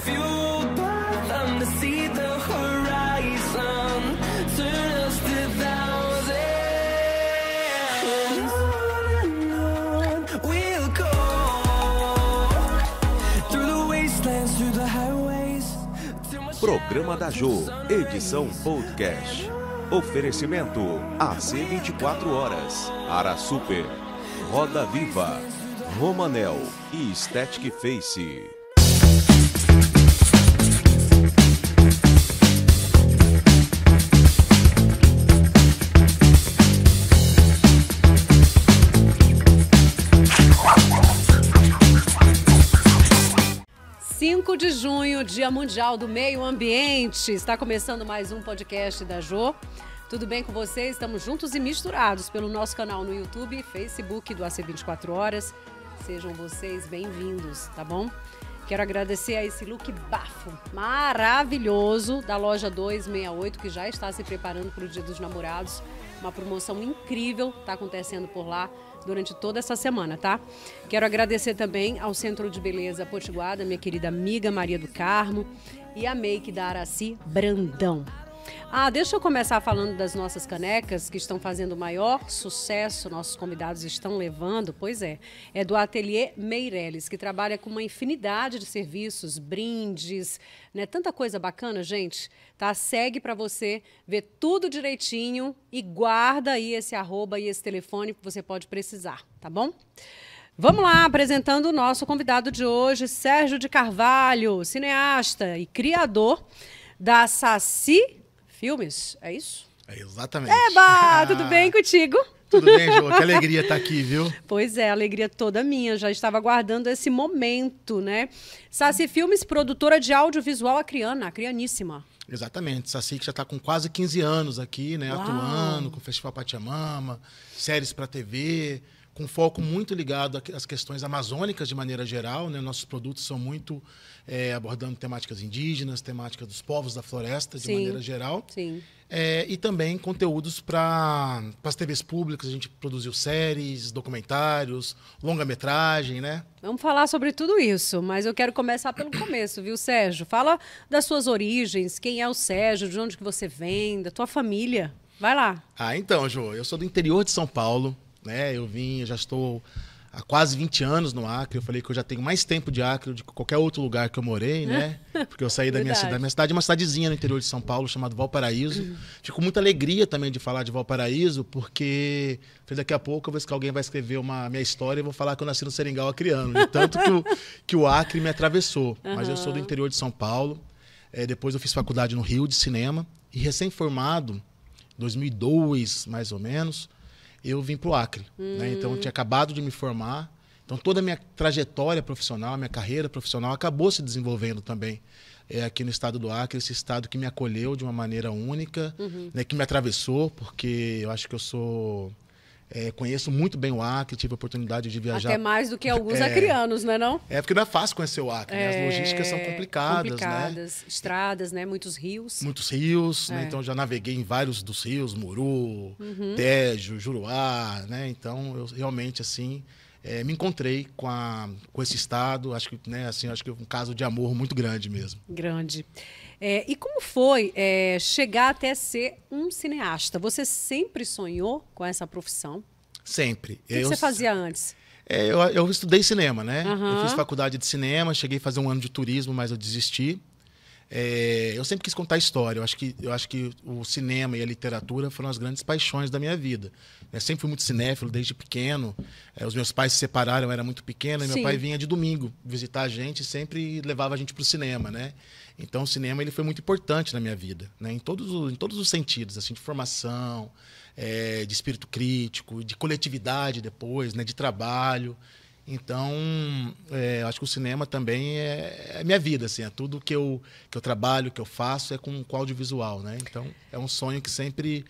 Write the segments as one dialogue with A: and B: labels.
A: fueled by them to see the horizon, turn us to thousands. And on we'll go, through the wastelands, through the highways.
B: Programa da Jô, edição podcast. Oferecimento AC 24 horas, Ara Super, Roda Viva, Romanel e Static Face.
C: De junho, Dia Mundial do Meio Ambiente. Está começando mais um podcast da Jô. Tudo bem com vocês? Estamos juntos e misturados pelo nosso canal no YouTube e Facebook do AC 24 Horas. Sejam vocês bem-vindos, tá bom? Quero agradecer a esse look bafo maravilhoso da loja 268, que já está se preparando para o Dia dos Namorados. Uma promoção incrível está acontecendo por lá durante toda essa semana, tá? Quero agradecer também ao Centro de Beleza Potiguada, minha querida amiga Maria do Carmo, e a make da Araci Brandão. Deixa eu começar falando das nossas canecas, que estão fazendo o maior sucesso, nossos convidados estão levando, pois é do Ateliê Meireles, que trabalha com uma infinidade de serviços, brindes, né? Tanta coisa bacana, gente, tá? Segue para você ver tudo direitinho e guarda aí esse arroba e esse telefone que você pode precisar, tá bom? Vamos lá, apresentando o nosso convidado de hoje, Sérgio de Carvalho, cineasta e criador da Saci Filmes, é isso?
D: É, exatamente.
C: Tudo bem contigo?
D: Tudo bem, Jô? Que alegria estar aqui, viu?
C: Pois é, alegria toda minha. Já estava aguardando esse momento, né? Saci Filmes, produtora de audiovisual acrianíssima.
D: Exatamente. Saci que já está com quase 15 anos aqui, né?
C: Uau.
D: Atuando com o Festival Pachamama, séries para TV, com foco muito ligado às questões amazônicas de maneira geral, né? Nossos produtos são muito abordando temáticas indígenas, temáticas dos povos da floresta de maneira geral.
C: Sim.
D: E também conteúdos para as TVs públicas. A gente produziu séries, documentários, longa-metragem, né?
C: Vamos falar sobre tudo isso, mas eu quero começar pelo começo, viu, Sérgio? Fala das suas origens, quem é o Sérgio, de onde que você vem, da tua família. Vai lá.
D: Então, Jô, eu sou do interior de São Paulo, né? Eu já estou há quase 20 anos no Acre. Eu falei que eu já tenho mais tempo de Acre do que qualquer outro lugar que eu morei, né? Porque eu saí da minha cidade. Minha cidade é uma cidadezinha no interior de São Paulo, chamada Valparaíso. Fico com muita alegria também de falar de Valparaíso, porque daqui a pouco eu vou ver que alguém vai escrever minha história e vou falar que eu nasci no Seringal acriano. De tanto que o Acre me atravessou. Mas eu sou do interior de São Paulo. Depois eu fiz faculdade no Rio de cinema. E recém-formado, 2002 mais ou menos, eu vim para o Acre. Né? Então, eu tinha acabado de me formar. Então, toda a minha trajetória profissional, a minha carreira profissional acabou se desenvolvendo também aqui no estado do Acre, esse estado que me acolheu de uma maneira única, né? Que me atravessou, porque eu acho que eu sou... conheço muito bem o Acre, tive a oportunidade de viajar.
C: Até mais do que alguns acrianos, não é não?
D: Porque não é fácil conhecer o Acre, né? As logísticas são complicadas, né?
C: Estradas, né? Muitos rios.
D: Muitos rios, né? Então já naveguei em vários dos rios, Muru, Tejo, Juruá, né? Então eu realmente, assim, me encontrei com esse estado, acho que, né, assim, acho que é um caso de amor muito grande mesmo.
C: Grande. E como foi chegar até ser um cineasta? Você sempre sonhou com essa profissão?
D: Sempre.
C: O que você fazia antes?
D: Eu estudei cinema, né? Eu fiz faculdade de cinema, cheguei a fazer um ano de turismo, mas eu desisti. Eu sempre quis contar história. Eu acho que o cinema e a literatura foram as grandes paixões da minha vida. Eu sempre fui muito cinéfilo desde pequeno. Os meus pais se separaram, eu era muito pequeno, e meu pai vinha de domingo visitar a gente e sempre levava a gente para o cinema, né? Então o cinema ele foi muito importante na minha vida, né? Em todos os sentidos, assim, de formação, de espírito crítico, de coletividade depois, né? De trabalho. Então, acho que o cinema também é minha vida, assim, é tudo que eu trabalho, que eu faço, é com audiovisual, né? Então, é um sonho que sempre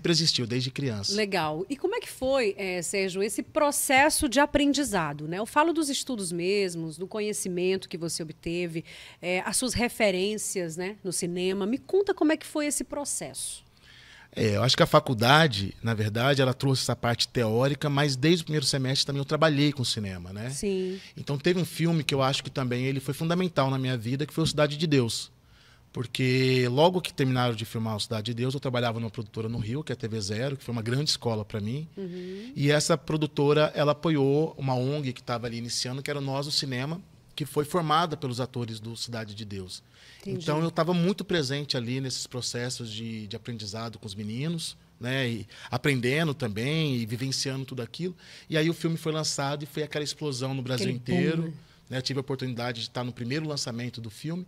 D: existiu, desde criança.
C: Legal. E como é que foi, Sérgio, esse processo de aprendizado, né? Eu falo dos estudos mesmos, do conhecimento que você obteve, as suas referências, né, no cinema. Me conta como é que foi esse processo.
D: Eu acho que a faculdade, na verdade, ela trouxe essa parte teórica, mas desde o primeiro semestre também eu trabalhei com cinema, né?
C: Sim.
D: Então teve um filme que eu acho que também ele foi fundamental na minha vida, que foi o Cidade de Deus. Porque logo que terminaram de filmar o Cidade de Deus, eu trabalhava numa produtora no Rio, que é a TV Zero, que foi uma grande escola para mim. E essa produtora, ela apoiou uma ONG que estava ali iniciando, que era o Nós do Cinema, que foi formada pelos atores do Cidade de Deus.
C: Entendi.
D: Então eu estava muito presente ali nesses processos de aprendizado com os meninos, né, e aprendendo também e vivenciando tudo aquilo. E aí o filme foi lançado e foi aquela explosão no Brasil
C: Aquele
D: inteiro.
C: boom, né?
D: Né, eu tive a oportunidade de estar no primeiro lançamento do filme.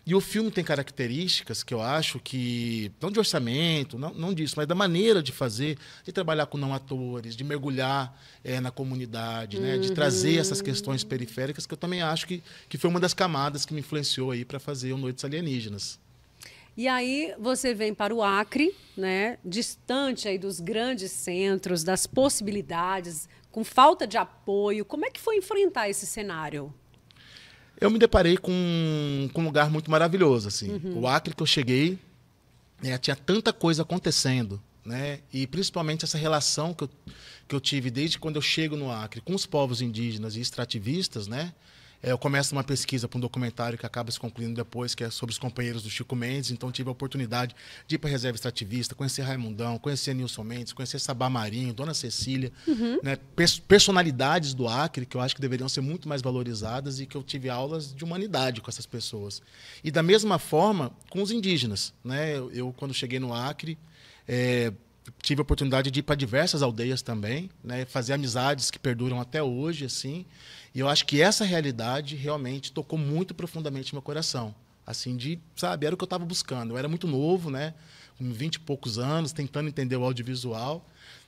D: E o filme tem características que eu acho que, não de orçamento, não disso, mas da maneira de fazer, de trabalhar com não atores, de mergulhar na comunidade, né, de trazer essas questões periféricas, que eu também acho que foi uma das camadas que me influenciou aí para fazer o Noites Alienígenas.
C: E aí você vem para o Acre, né, distante aí dos grandes centros, das possibilidades, com falta de apoio. Como é que foi enfrentar esse cenário?
D: Eu me deparei com um lugar muito maravilhoso, assim. O Acre que eu cheguei, né, tinha tanta coisa acontecendo, né? E principalmente essa relação que eu tive desde quando eu chego no Acre com os povos indígenas e extrativistas, né? Eu começo uma pesquisa para um documentário que acaba se concluindo depois, que é sobre os companheiros do Chico Mendes. Então, tive a oportunidade de ir para a Reserva Extrativista, conhecer Raimundão, conhecer Nilson Mendes, conhecer Sabá Marinho, Dona Cecília, né? Personalidades do Acre que eu acho que deveriam ser muito mais valorizadas e que eu tive aulas de humanidade com essas pessoas. E da mesma forma com os indígenas, né? Eu quando cheguei no Acre, tive a oportunidade de ir para diversas aldeias também, né? Fazer amizades que perduram até hoje, assim. E eu acho que essa realidade realmente tocou muito profundamente meu coração. Assim, sabe, era o que eu estava buscando. Eu era muito novo, né? Com 20 e poucos anos, tentando entender o audiovisual.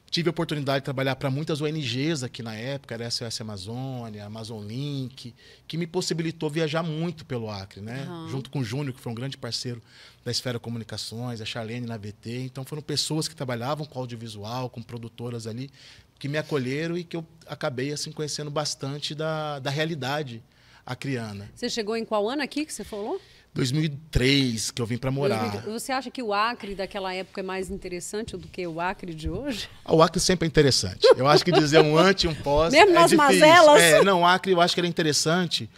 D: Tive a oportunidade de trabalhar para muitas ONGs aqui na época, era a SOS Amazônia, Amazon Link, que me possibilitou viajar muito pelo Acre, né? Junto com o Júnior, que foi um grande parceiro da Esfera Comunicações, a Charlene na VT. Então foram pessoas que trabalhavam com audiovisual, com produtoras ali, que me acolheram e que eu acabei assim conhecendo bastante da realidade acriana.
C: Você chegou em qual ano aqui que você falou?
D: 2003, que eu vim para morar.
C: Você acha que o Acre daquela época é mais interessante do que o Acre de hoje?
D: O Acre sempre é interessante. Eu acho que dizer um antes e um pós
C: Mesmo nas
D: difícil.
C: mazelas?
D: Não, o Acre eu acho que ele é interessante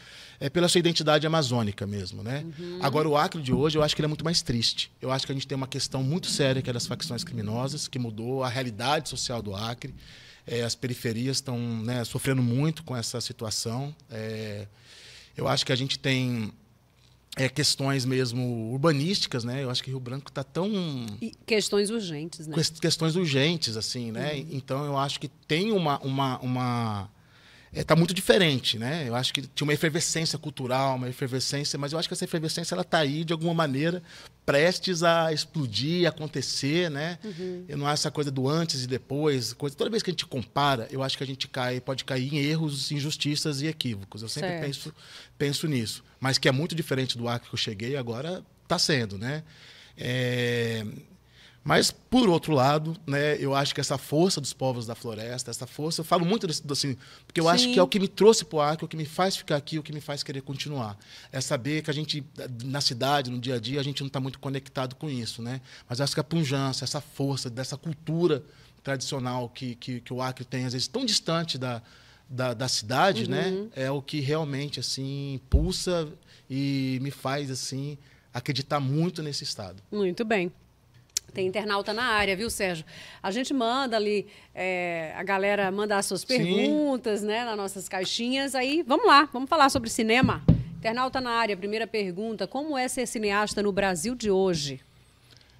D: pela sua identidade amazônica mesmo, né? Agora, o Acre de hoje, eu acho que ele é muito mais triste. Eu acho que a gente tem uma questão muito séria que é das facções criminosas, que mudou a realidade social do Acre. As periferias estão, né, sofrendo muito com essa situação. Eu acho que a gente tem questões mesmo urbanísticas, né? Eu acho que Rio Branco está tão...
C: E questões urgentes, né?
D: Questões urgentes, assim, né? Então, eu acho que tem tá muito diferente, né? Eu acho que tinha uma efervescência cultural, uma efervescência, mas eu acho que essa efervescência ela está aí, de alguma maneira, prestes a explodir, a acontecer, né? Eu não acho essa coisa do antes e depois. Toda vez que a gente compara, eu acho que a gente pode cair em erros, injustiças e equívocos. Eu sempre penso nisso. Mas que é muito diferente do Acre que eu cheguei, agora está sendo, né? Mas, por outro lado, né, eu acho que essa força dos povos da floresta, essa força, eu falo muito assim, porque eu acho que é o que me trouxe para o Acre, o que me faz ficar aqui, o que me faz querer continuar. É saber que a gente, na cidade, no dia a dia, a gente não está muito conectado com isso, né? Mas acho que a pujança, essa força dessa cultura tradicional que o Acre tem, às vezes, tão distante da cidade, né? É o que realmente, assim, pulsa e me faz, assim, acreditar muito nesse estado.
C: Muito bem. Tem internauta na área, viu, Sérgio? A gente manda ali, a galera manda as suas perguntas, né, nas nossas caixinhas. Aí, vamos lá, vamos falar sobre cinema. Internauta na área, primeira pergunta. Como é ser cineasta no Brasil de hoje?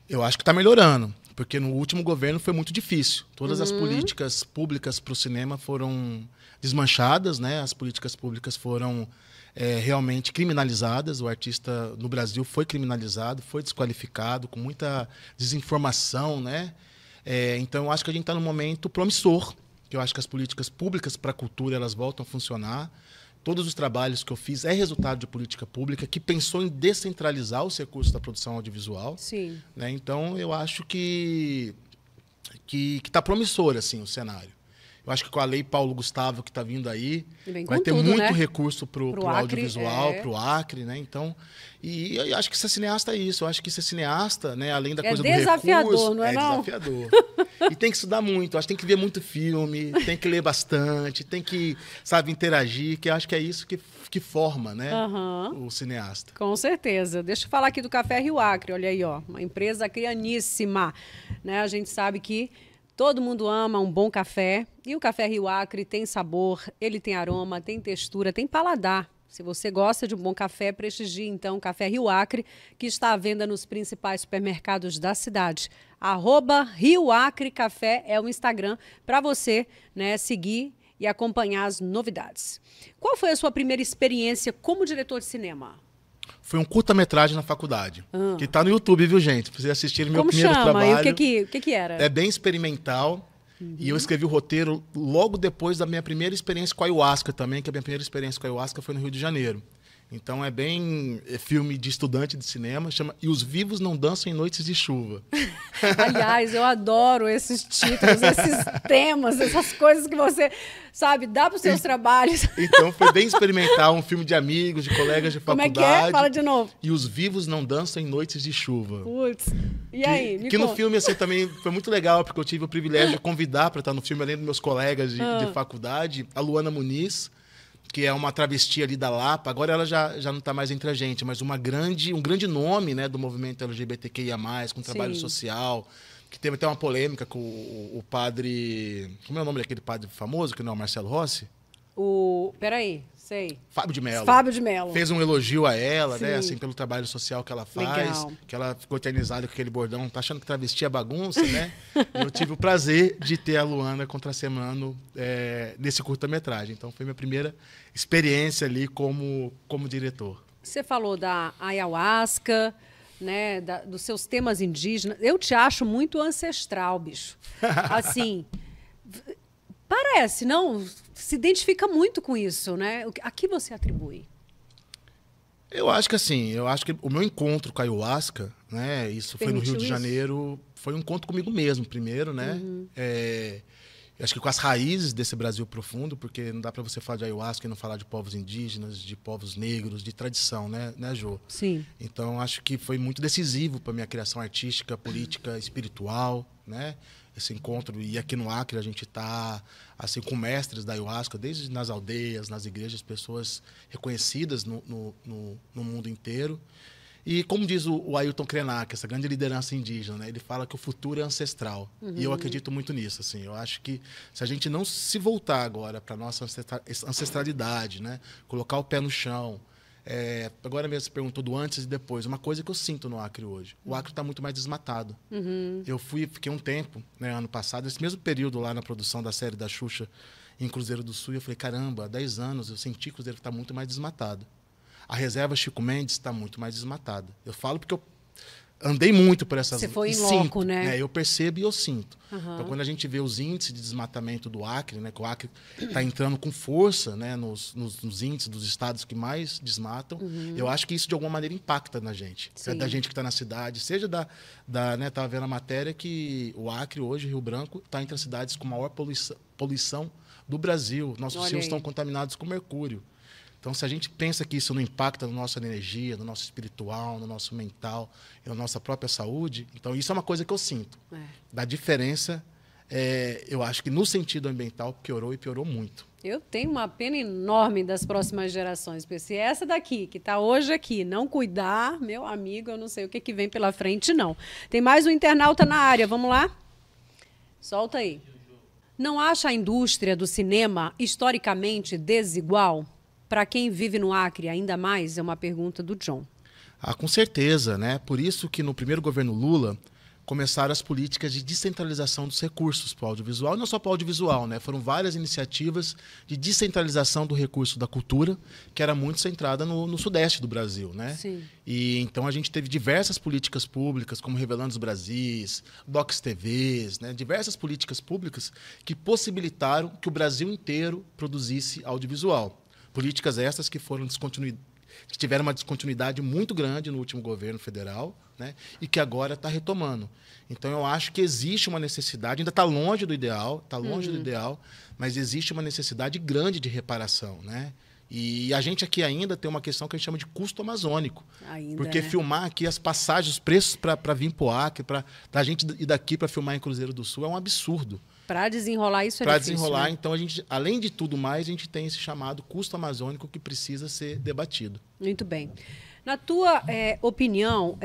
D: Eu acho que está melhorando, porque no último governo foi muito difícil. Todas as políticas públicas para o cinema foram desmanchadas, né? As políticas públicas foram realmente criminalizadas. O artista no Brasil foi criminalizado, foi desqualificado, com muita desinformação, né? Então, eu acho que a gente está num momento promissor, que eu acho que as políticas públicas para a cultura elas voltam a funcionar. Todos os trabalhos que eu fiz é resultado de política pública que pensou em descentralizar os recursos da produção audiovisual.
C: Sim.
D: Né? Então, eu acho que está promissor assim, o cenário. Eu acho que com a Lei Paulo Gustavo que está vindo aí,
C: vai ter
D: muito
C: né?
D: recurso para o audiovisual, para o Acre, né? Então, e eu acho que ser cineasta é isso. Eu acho que ser cineasta, né, além da coisa do recurso... É
C: desafiador, não é não?
D: Desafiador. E tem que estudar muito. Eu acho que tem que ver muito filme, tem que ler bastante, tem que, sabe, interagir, que eu acho que é isso que forma, né, o cineasta.
C: Com certeza. Deixa eu falar aqui do Café Rio Acre. Olha aí, ó, uma empresa crianíssima, né? A gente sabe que todo mundo ama um bom café e o Café Rio Acre tem sabor, ele tem aroma, tem textura, tem paladar. Se você gosta de um bom café, prestigie então o Café Rio Acre, que está à venda nos principais supermercados da cidade. @Rio Acre Café é o Instagram para você, né, seguir e acompanhar as novidades. Qual foi a sua primeira experiência como diretor de cinema?
D: Foi um curta-metragem na faculdade, que está no YouTube, viu, gente? Pra vocês assistirem meu primeiro trabalho.
C: E o que era?
D: É bem experimental. E eu escrevi o roteiro logo depois da minha primeira experiência com a ayahuasca também, que a minha primeira experiência com a ayahuasca foi no Rio de Janeiro. Então é bem filme de estudante de cinema, chama E os Vivos Não Dançam em Noites de Chuva.
C: Aliás, eu adoro esses títulos, esses temas, essas coisas que você, sabe, dá para os seus trabalhos.
D: Então foi bem experimental, um filme de amigos, de colegas de faculdade.
C: Como é que é? Fala de novo.
D: E os Vivos Não Dançam em Noites de Chuva.
C: Putz, e aí?
D: Que no filme assim, também foi muito legal, porque eu tive o privilégio de convidar para estar no filme, além dos meus colegas de faculdade, a Luana Muniz, que é uma travesti ali da Lapa. Agora ela já não está mais entre a gente, mas um grande nome, né, do movimento LGBTQIA+, com trabalho social, que teve até uma polêmica com o padre... Como é o nome daquele padre famoso, que não é o Marcelo Rossi?
C: Peraí, sei.
D: Fábio de Mello.
C: Fábio de Mello.
D: Fez um elogio a ela, né, assim, pelo trabalho social que ela faz.
C: Legal.
D: Que ela ficou eternizada com aquele bordão, tá achando que travesti é bagunça, né? Eu tive o prazer de ter a Luana contracenando nesse curta-metragem. Então foi minha primeira experiência ali como diretor.
C: Você falou da ayahuasca, né, dos seus temas indígenas. Eu te acho muito ancestral, bicho. Assim, parece, não? Se identifica muito com isso, né? A que você atribui?
D: Eu acho que assim, o meu encontro com a ayahuasca, né, isso foi no Rio de Janeiro, foi um encontro comigo mesmo, primeiro, né? Acho que com as raízes desse Brasil profundo, porque não dá para você falar de ayahuasca e não falar de povos indígenas, de povos negros, de tradição, né, Jô?
C: Sim.
D: Então, acho que foi muito decisivo para minha criação artística, política, espiritual, né? Esse encontro. E aqui no Acre a gente está assim, com mestres da ayahuasca, desde nas aldeias, nas igrejas, pessoas reconhecidas no mundo inteiro. E como diz o Ailton Krenak, essa grande liderança indígena, né? Ele fala que o futuro é ancestral. E eu acredito muito nisso. Assim. Eu acho que se a gente não se voltar agora para a nossa ancestralidade, né? Colocar o pé no chão. Agora mesmo você perguntou do antes e depois. Uma coisa que eu sinto no Acre hoje. O Acre está muito mais desmatado. Eu fiquei um tempo, né, ano passado, esse mesmo período lá na produção da série da Xuxa em Cruzeiro do Sul. Eu falei, caramba, há 10 anos eu senti que o Cruzeiro está muito mais desmatado. A reserva Chico Mendes está muito mais desmatada. Eu falo porque eu andei muito por essas...
C: Você foi em loco, né?
D: Eu percebo e eu sinto. Então, quando a gente vê os índices de desmatamento do Acre, né, que o Acre está entrando com força, né, nos índices dos estados que mais desmatam, eu acho que isso, de alguma maneira, impacta na gente. Da gente que está na cidade, seja né, estava vendo a matéria que o Acre, hoje, Rio Branco, está entre as cidades com maior poluição do Brasil. Nossos rios estão contaminados com mercúrio. Então, se a gente pensa que isso não impacta na nossa energia, no nosso espiritual, no nosso mental e na nossa própria saúde, então isso é uma coisa que eu sinto. Da diferença, eu acho que no sentido ambiental piorou e piorou muito.
C: Eu tenho uma pena enorme das próximas gerações, porque se essa daqui, que está hoje aqui, não cuidar, meu amigo, eu não sei o que vem pela frente, não. Tem mais um internauta na área, vamos lá? Solta aí. Não acha a indústria do cinema historicamente desigual? Para quem vive no Acre, ainda mais, é uma pergunta do John.
D: Com certeza, né? Por isso que no primeiro governo Lula começaram as políticas de descentralização dos recursos para o audiovisual, e não só para o audiovisual, né? Foram várias iniciativas de descentralização do recurso da cultura, que era muito centrada no sudeste do Brasil, né?
C: Sim.
D: E então a gente teve diversas políticas públicas, como Revelando os Brasis, Docs TVs, né? Diversas políticas públicas que possibilitaram que o Brasil inteiro produzisse audiovisual. Políticas essas que foram que tiveram uma descontinuidade muito grande no último governo federal, né? E que agora está retomando. Então, eu acho que existe uma necessidade, ainda está longe do ideal, mas existe uma necessidade grande de reparação, né? E a gente aqui ainda tem uma questão que a gente chama de custo amazônico.
C: Ainda,
D: porque
C: né?
D: filmar aqui as passagens, os preços para vir para o Acre, da gente ir daqui para filmar em Cruzeiro do Sul, é um absurdo.
C: Para desenrolar isso é
D: Para
C: difícil,
D: desenrolar,
C: né?
D: então, a gente, além de tudo mais, a gente tem esse chamado custo amazônico que precisa ser debatido.
C: Muito bem. Na tua opinião,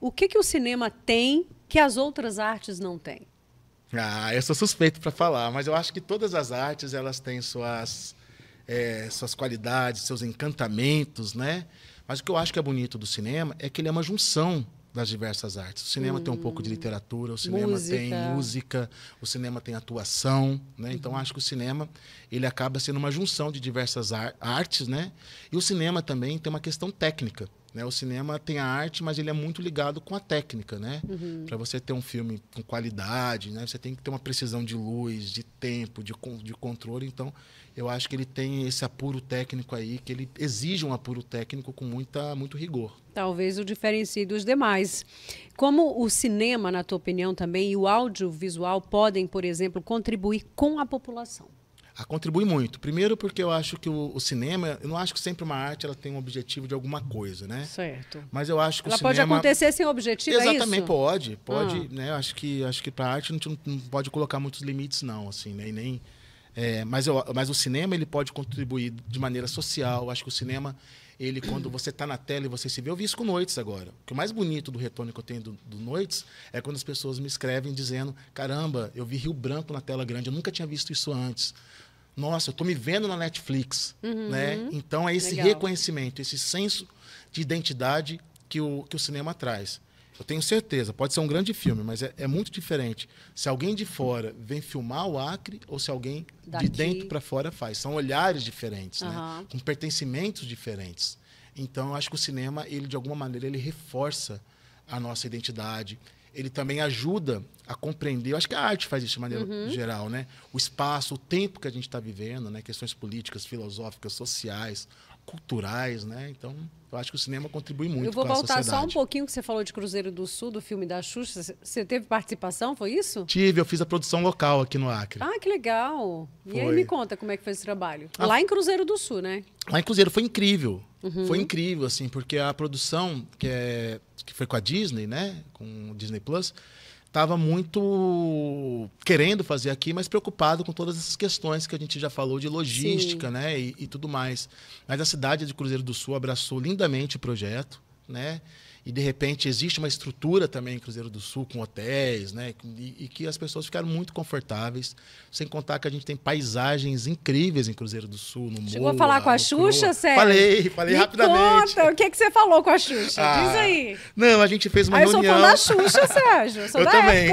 C: o que o cinema tem que as outras artes não têm?
D: Eu sou suspeito para falar, mas eu acho que todas as artes elas têm suas qualidades, seus encantamentos, né? Mas o que eu acho que é bonito do cinema é que ele é uma junção das diversas artes. O cinema tem um pouco de literatura, o cinema tem música, o cinema tem atuação, né? Então acho que o cinema ele acaba sendo uma junção de diversas artes, né? E o cinema também tem uma questão técnica, né? O cinema tem a arte, mas ele é muito ligado com a técnica, né? Para você ter um filme com qualidade, né? Você tem que ter uma precisão de luz, de tempo, de controle. Então, eu acho que ele tem esse apuro técnico aí, que ele exige um apuro técnico com muito rigor.
C: Talvez o diferencie dos demais. Como o cinema, na tua opinião também, e o audiovisual podem, por exemplo, contribuir com a população?
D: Contribui muito. Primeiro porque eu acho que o cinema, eu não acho que sempre uma arte ela tem um objetivo de alguma coisa, né?
C: Certo.
D: Mas eu acho que
C: ela
D: o cinema...
C: pode acontecer sem objetivo,
D: Exatamente,
C: é isso?
D: pode, né? Eu acho que para a arte a gente não pode colocar muitos limites não, assim, né? E nem mas o cinema ele pode contribuir de maneira social. Eu acho que o cinema, ele quando você está na tela e você se vê, eu vi isso com Noites agora. O que o mais bonito do retorno que eu tenho do Noites é quando as pessoas me escrevem dizendo: caramba, eu vi Rio Branco na tela grande, eu nunca tinha visto isso antes. Nossa, eu estou me vendo na Netflix, né? Então é esse reconhecimento, esse senso de identidade que o cinema traz. Eu tenho certeza, pode ser um grande filme, mas é muito diferente se alguém de fora vem filmar o Acre ou se alguém de dentro para fora faz. São olhares diferentes, né? Com pertencimentos diferentes. Então, eu acho que o cinema, ele de alguma maneira, ele reforça a nossa identidade. Ele também ajuda a compreender, eu acho que a arte faz isso de maneira geral, né? O espaço, o tempo que a gente está vivendo, né? Questões políticas, filosóficas, sociais, culturais, né? Então, eu acho que o cinema contribui muito com a sociedade.
C: Eu vou voltar só um pouquinho que você falou de Cruzeiro do Sul, do filme da Xuxa. Você teve participação, foi isso?
D: Tive, eu fiz a produção local aqui no Acre.
C: Que legal. E aí me conta como é que foi esse trabalho. Lá em Cruzeiro do Sul, né?
D: Lá em Cruzeiro foi incrível. Foi incrível, assim, porque a produção que foi com a Disney, né? Com o Disney Plus, estava muito querendo fazer aqui, mas preocupado com todas essas questões que a gente já falou de logística, né, e tudo mais. Mas a cidade de Cruzeiro do Sul abraçou lindamente o projeto, né? E, de repente, existe uma estrutura também em Cruzeiro do Sul, com hotéis, né? E que as pessoas ficaram muito confortáveis. Sem contar que a gente tem paisagens incríveis em Cruzeiro do Sul, no
C: Chegou a falar com a Xuxa, Sérgio?
D: Falei rapidamente.
C: Conta, o que você falou com a Xuxa? Diz aí.
D: Não, a gente fez uma reunião.
C: Eu sou fã da Xuxa, Sérgio.
D: Eu também.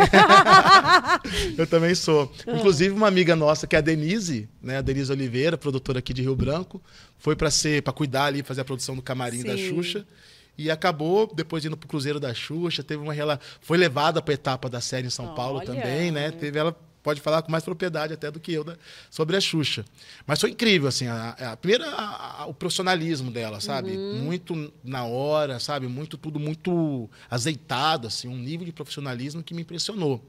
D: Eu também sou. Inclusive, uma amiga nossa, que é a Denise, né? A Denise Oliveira, produtora aqui de Rio Branco, foi para cuidar ali, fazer a produção do camarim da Xuxa. E acabou, depois indo para o Cruzeiro da Xuxa, foi levada para a etapa da série em São Paulo também, né? Ela pode falar com mais propriedade até do que eu sobre a Xuxa. Mas foi incrível, assim, primeiro o profissionalismo dela, sabe? Muito na hora, sabe? Tudo muito azeitado, assim, um nível de profissionalismo que me impressionou.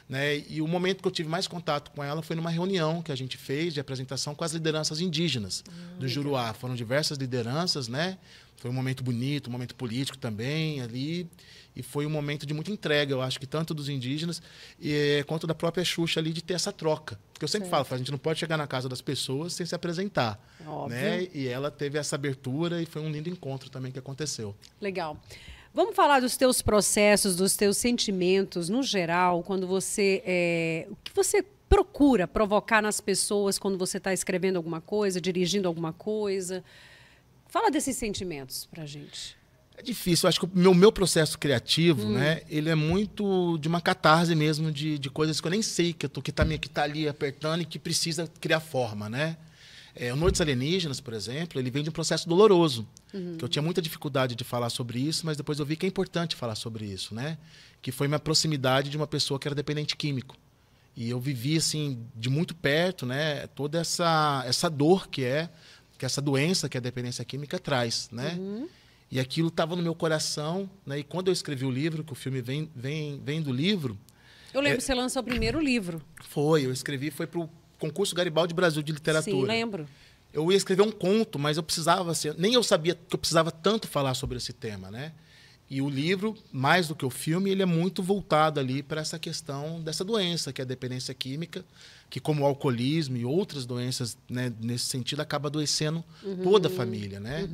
D: Né? E o momento que eu tive mais contato com ela foi numa reunião que a gente fez de apresentação com as lideranças indígenas do Juruá. Foram diversas lideranças, né? Foi um momento bonito, um momento político também ali. E foi um momento de muita entrega, eu acho que tanto dos indígenas quanto da própria Xuxa ali, de ter essa troca. Porque eu sempre falo, a gente não pode chegar na casa das pessoas sem se apresentar. Né? E ela teve essa abertura e foi um lindo encontro também que aconteceu.
C: Legal. Vamos falar dos teus processos, dos teus sentimentos, no geral, quando você... o que você procura provocar nas pessoas quando você está escrevendo alguma coisa, dirigindo alguma coisa? Fala desses sentimentos pra gente.
D: É difícil. Eu acho que o meu processo criativo, né, ele é muito de uma catarse mesmo, de coisas que eu nem sei, que tá ali apertando e que precisa criar forma, né? O Noites Alienígenas, por exemplo, ele vem de um processo doloroso, que eu tinha muita dificuldade de falar sobre isso, mas depois eu vi que é importante falar sobre isso, né? Que foi minha proximidade de uma pessoa que era dependente químico. E eu vivi, assim, de muito perto, né, toda essa dor que é essa doença que a dependência química traz, né? E aquilo estava no meu coração, né? E quando eu escrevi o livro, que o filme vem do livro...
C: Eu lembro que você lançou o primeiro livro.
D: Eu escrevi, foi para o Concurso Garibaldi Brasil de Literatura.
C: Sim, lembro.
D: Eu ia escrever um conto, mas eu precisava... nem eu sabia que eu precisava tanto falar sobre esse tema, né? E o livro, mais do que o filme, ele é muito voltado ali para essa questão dessa doença, que é a dependência química, que como o alcoolismo e outras doenças, né, nesse sentido, acaba adoecendo toda a família, né?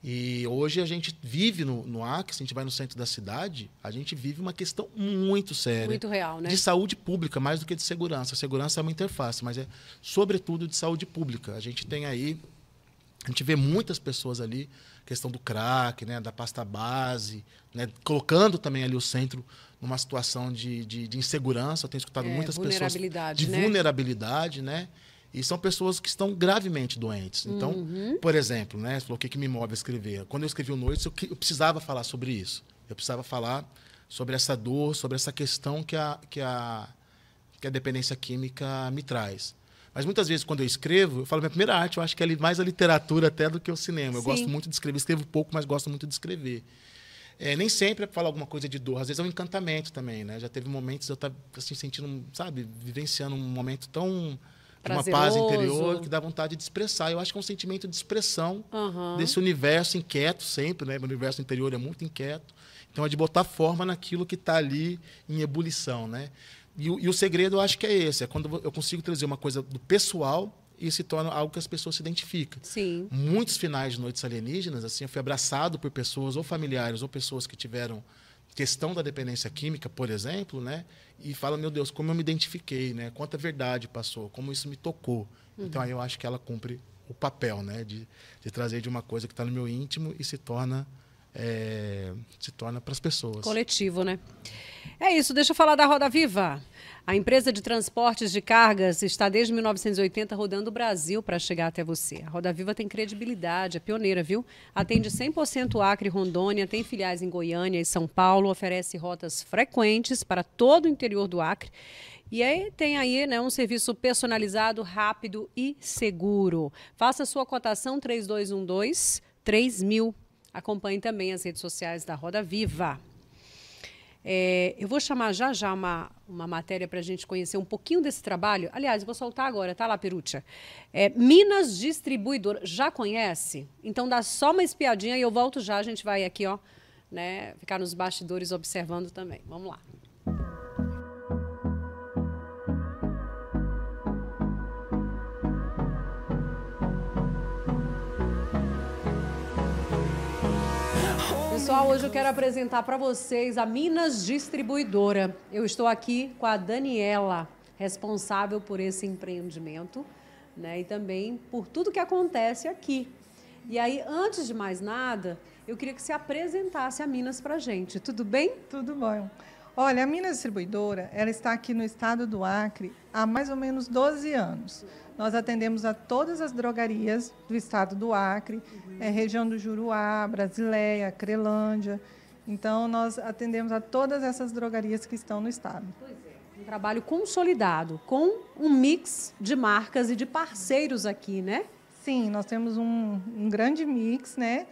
D: E hoje a gente vive no Acre, se a gente vai no centro da cidade, a gente vive uma questão muito séria.
C: Muito real, né?
D: De saúde pública, mais do que de segurança. A segurança é uma interface, mas é sobretudo de saúde pública. A gente tem aí... A gente vê muitas pessoas ali, questão do crack, né, da pasta base, né, colocando também ali o centro numa situação de insegurança. Eu tenho escutado muitas pessoas de vulnerabilidade, né? E são pessoas que estão gravemente doentes. Então, por exemplo, né, você falou o que me move a escrever. Quando eu escrevi o Noites, eu precisava falar sobre isso. Eu precisava falar sobre essa dor, sobre essa questão que a dependência química me traz. Mas muitas vezes, quando eu escrevo, eu falo, minha primeira arte, eu acho que é mais a literatura até do que o cinema. Eu gosto muito de escrever, escrevo pouco, mas gosto muito de escrever. Nem sempre é para falar alguma coisa de dor, às vezes é um encantamento também, né? Já teve momentos eu estava assim, sentindo, sabe, vivenciando um momento tão... de uma paz interior que dá vontade de expressar. Eu acho que é um sentimento de expressão desse universo inquieto sempre, né? O universo interior é muito inquieto. Então, é de botar forma naquilo que está ali em ebulição, né? E o segredo, eu acho que é esse. É quando eu consigo trazer uma coisa do pessoal e se torna algo que as pessoas se identificam.
C: Sim.
D: Muitos finais de Noites Alienígenas, assim, eu fui abraçado por pessoas, ou familiares, ou pessoas que tiveram questão da dependência química, por exemplo, né? E fala, meu Deus, como eu me identifiquei, né? Quanta verdade passou, como isso me tocou. Então, aí eu acho que ela cumpre o papel, né? De trazer de uma coisa que está no meu íntimo e se torna para as pessoas.
C: Coletivo, né? É isso, deixa eu falar da Roda Viva. A empresa de transportes de cargas está desde 1980 rodando o Brasil para chegar até você. A Roda Viva tem credibilidade, é pioneira, viu? Atende 100% Acre e Rondônia, tem filiais em Goiânia e São Paulo, oferece rotas frequentes para todo o interior do Acre. E aí tem aí, né, um serviço personalizado, rápido e seguro. Faça sua cotação 3212-3000. Acompanhe também as redes sociais da Roda Viva. Eu vou chamar já uma matéria para a gente conhecer um pouquinho desse trabalho. Aliás, eu vou soltar agora, tá lá, Peruccia? Minas Distribuidora. Já conhece? Então dá só uma espiadinha e eu volto já. A gente vai aqui, ó, né, ficar nos bastidores observando também. Vamos lá. Pessoal, hoje eu quero apresentar para vocês a Minas Distribuidora. Eu estou aqui com a Daniela, responsável por esse empreendimento, né, e também por tudo que acontece aqui. E aí, antes de mais nada, eu queria que você apresentasse a Minas para a gente. Tudo bem?
E: Tudo bom. Olha, a Minas Distribuidora, ela está aqui no estado do Acre há mais ou menos 12 anos. Nós atendemos a todas as drogarias do estado do Acre, região do Juruá, Brasileia, Crelândia. Então, nós atendemos a todas essas drogarias que estão no estado.
C: Pois é, um trabalho consolidado, com um mix de marcas e de parceiros aqui, né?
E: Sim, nós temos um grande mix, né?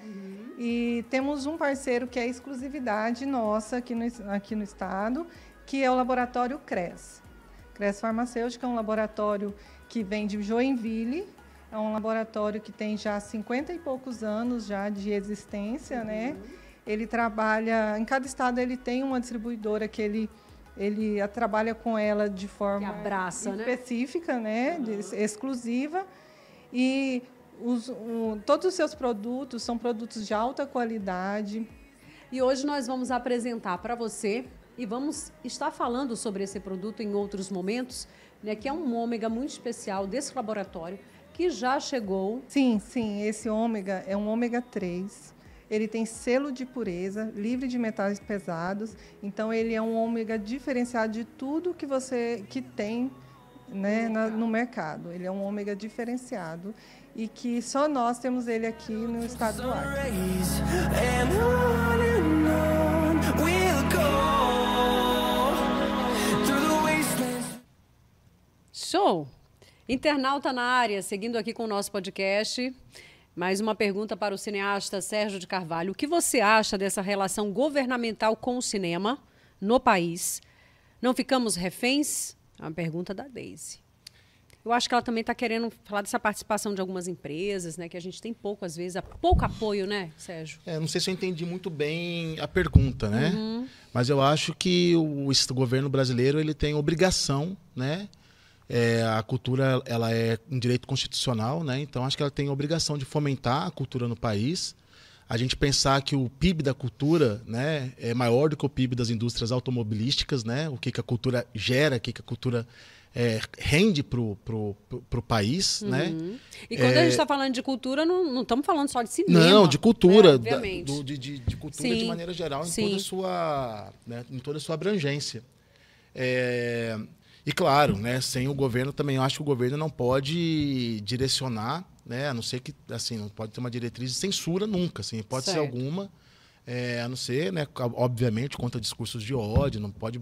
E: E temos um parceiro que é exclusividade nossa aqui no estado, que é o laboratório CRES. CRES Farmacêutica é um laboratório que vem de Joinville, é um laboratório que tem já 50 e poucos anos já de existência, né? Ele trabalha, em cada estado ele tem uma distribuidora que ele trabalha com ela de forma
C: abraça,
E: específica, né? Exclusiva. E todos os seus produtos são produtos de alta qualidade.
C: E hoje nós vamos apresentar para você e vamos estar falando sobre esse produto em outros momentos, né, que é um ômega muito especial desse laboratório, que já chegou.
E: Sim, esse ômega é um ômega 3. Ele tem selo de pureza, livre de metais pesados. Então, ele é um ômega diferenciado de tudo que tem, né, no mercado. Ele é um ômega diferenciado e que só nós temos ele aqui no estado do Acre.
C: Show! Internauta na área, seguindo aqui com o nosso podcast. Mais uma pergunta para o cineasta Sérgio de Carvalho. O que você acha dessa relação governamental com o cinema no país? Não ficamos reféns? É uma pergunta da Deise. Eu acho que ela também está querendo falar dessa participação de algumas empresas, né? Que a gente tem pouco, às vezes, pouco apoio, né, Sérgio?
D: Não sei se eu entendi muito bem a pergunta, né? Mas eu acho que o governo brasileiro ele tem obrigação, né? A cultura ela é um direito constitucional, né? Então acho que ela tem a obrigação de fomentar a cultura no país. A gente pensar que o PIB da cultura, né, é maior do que o PIB das indústrias automobilísticas, né? O que a cultura gera, o que a cultura rende pro país, né?
C: E quando a gente está falando de cultura, não estamos falando só de cinema.
D: Não, de cultura,
C: obviamente.
D: de cultura de maneira geral, em toda a sua abrangência. E claro, né, sem o governo também, eu acho que o governo não pode direcionar, né, a não ser que, assim, não pode ter uma diretriz de censura nunca, assim, pode ser alguma, a não ser, né, obviamente, contra discursos de ódio, não pode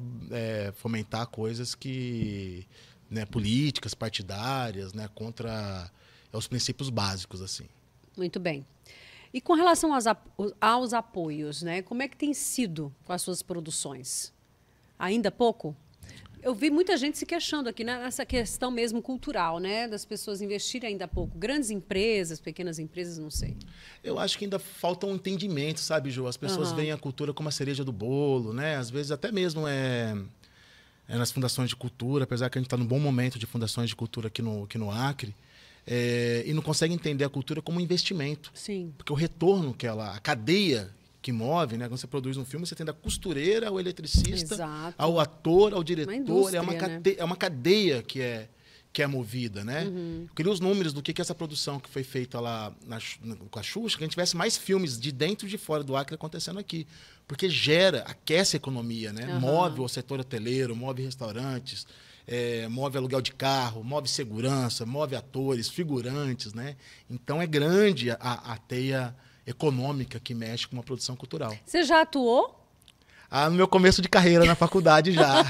D: fomentar coisas que, né, políticas, partidárias, né, contra os princípios básicos, assim.
C: Muito bem. E com relação aos apoios, né, como é que tem sido com as suas produções? Ainda pouco? Eu vi muita gente se queixando aqui, né, nessa questão mesmo cultural, né? Das pessoas investirem ainda pouco. Grandes empresas, pequenas empresas, não sei.
D: Eu acho que ainda falta um entendimento, sabe, Jô? As pessoas veem a cultura como a cereja do bolo, né? Às vezes até mesmo nas fundações de cultura, apesar que a gente está num bom momento de fundações de cultura aqui no Acre, e não consegue entender a cultura como um investimento.
C: Sim.
D: Porque o retorno que a cadeia que move, né? Quando você produz um filme, você tem da costureira ao eletricista,
C: Exato.
D: ao ator, ao diretor.
C: Indústria,
D: é uma cadeia que é movida, né? Eu queria os números do que essa produção que foi feita lá com a Xuxa, que a gente tivesse mais filmes de dentro e de fora do Acre acontecendo aqui. Porque aquece a economia, né? Move o setor hoteleiro, move restaurantes, move aluguel de carro, move segurança, move atores, figurantes, né? Então é grande a teia econômica que mexe com uma produção cultural.
C: Você já atuou?
D: No meu começo de carreira na faculdade já.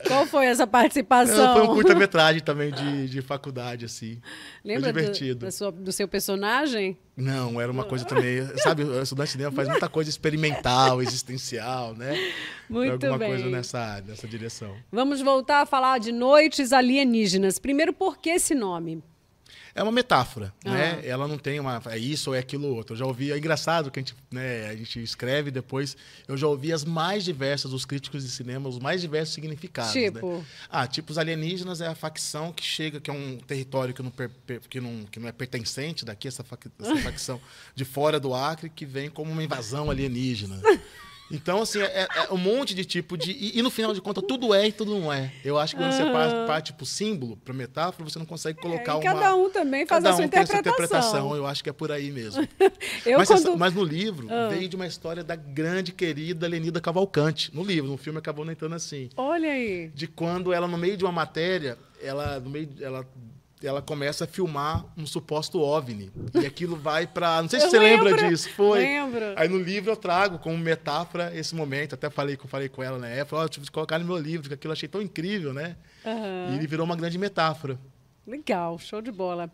C: Qual foi essa participação?
D: Foi um curta-metragem também de faculdade, assim.
C: Lembra
D: foi divertido.
C: do seu personagem?
D: Não, era uma coisa também... Sabe, o estudante de cinema faz muita coisa experimental, existencial, né?
C: Muito
D: alguma
C: bem.
D: coisa nessa direção.
C: Vamos voltar a falar de Noites Alienígenas. Primeiro, por que esse nome?
D: É uma metáfora, né? Ela não tem é isso ou é aquilo outro. Eu já ouvi, é engraçado que a gente escreve depois, eu já ouvi as mais diversas, os críticos de cinema, os mais diversos significados.
C: Tipo?
D: Né? Tipo, os alienígenas é a facção que chega, que é um território que não é pertencente daqui, essa facção de fora do Acre, que vem como uma invasão alienígena. Então, assim, é um monte de tipo de... E no final de contas, tudo é e tudo não é. Eu acho que quando você parte pro símbolo, pra metáfora, você não consegue colocar uma...
C: Cada um também faz a sua interpretação.
D: Eu acho que é por aí mesmo. Mas no livro, veio de uma história da grande, querida Lenida Cavalcante. No livro, no filme acabou não entrando assim.
C: Olha aí.
D: De quando ela, no meio de uma matéria, ela começa a filmar um suposto OVNI. E aquilo vai para... Não sei se você lembra disso. Foi.
C: Lembro.
D: Aí no livro eu trago como metáfora esse momento. Até falei com ela, né? Falei, tive que colocar no meu livro, porque aquilo eu achei tão incrível, né? E ele virou uma grande metáfora.
C: Legal, show de bola.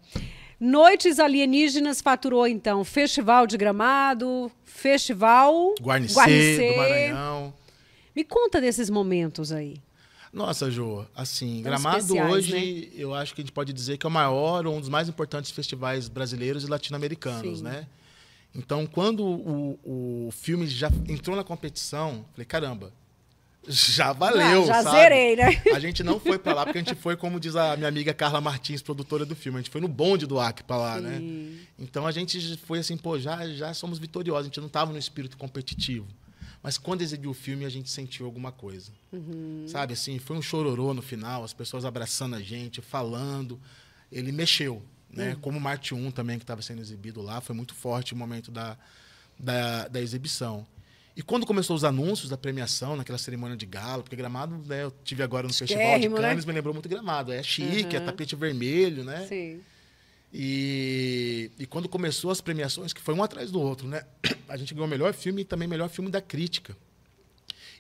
C: Noites Alienígenas faturou, então, Festival de Gramado, Festival...
D: Guarnicê do Maranhão.
C: Me conta desses momentos aí.
D: Nossa, Jô, assim, Gramado hoje, né? Eu acho que a gente pode dizer que é o maior ou um dos mais importantes festivais brasileiros e latino-americanos, né? Então, quando o filme já entrou na competição, falei, caramba, já valeu,
C: já
D: sabe?
C: Zerei, né?
D: A gente não foi pra lá, porque a gente foi, como diz a minha amiga Carla Martins, produtora do filme, a gente foi no bonde do Acre pra lá, né? Então, a gente foi assim, pô, já somos vitoriosos, a gente não tava no espírito competitivo. Mas quando exibiu o filme, a gente sentiu alguma coisa. Sabe, assim, foi um chororô no final, as pessoas abraçando a gente, falando. Ele mexeu, né? Como Marte 1 também, que estava sendo exibido lá, foi muito forte o momento da exibição. E quando começou os anúncios da premiação, naquela cerimônia de gala, porque Gramado, né, eu tive agora no Festival de Cannes, me lembrou muito Gramado. É chique, é tapete vermelho, né?
C: Sim.
D: E quando começou as premiações, que foi um atrás do outro, né? A gente ganhou o melhor filme e também melhor filme da crítica.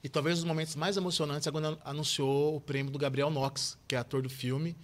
D: E talvez os momentos mais emocionantes é quando anunciou o prêmio do Gabriel Nox, que é ator do filme,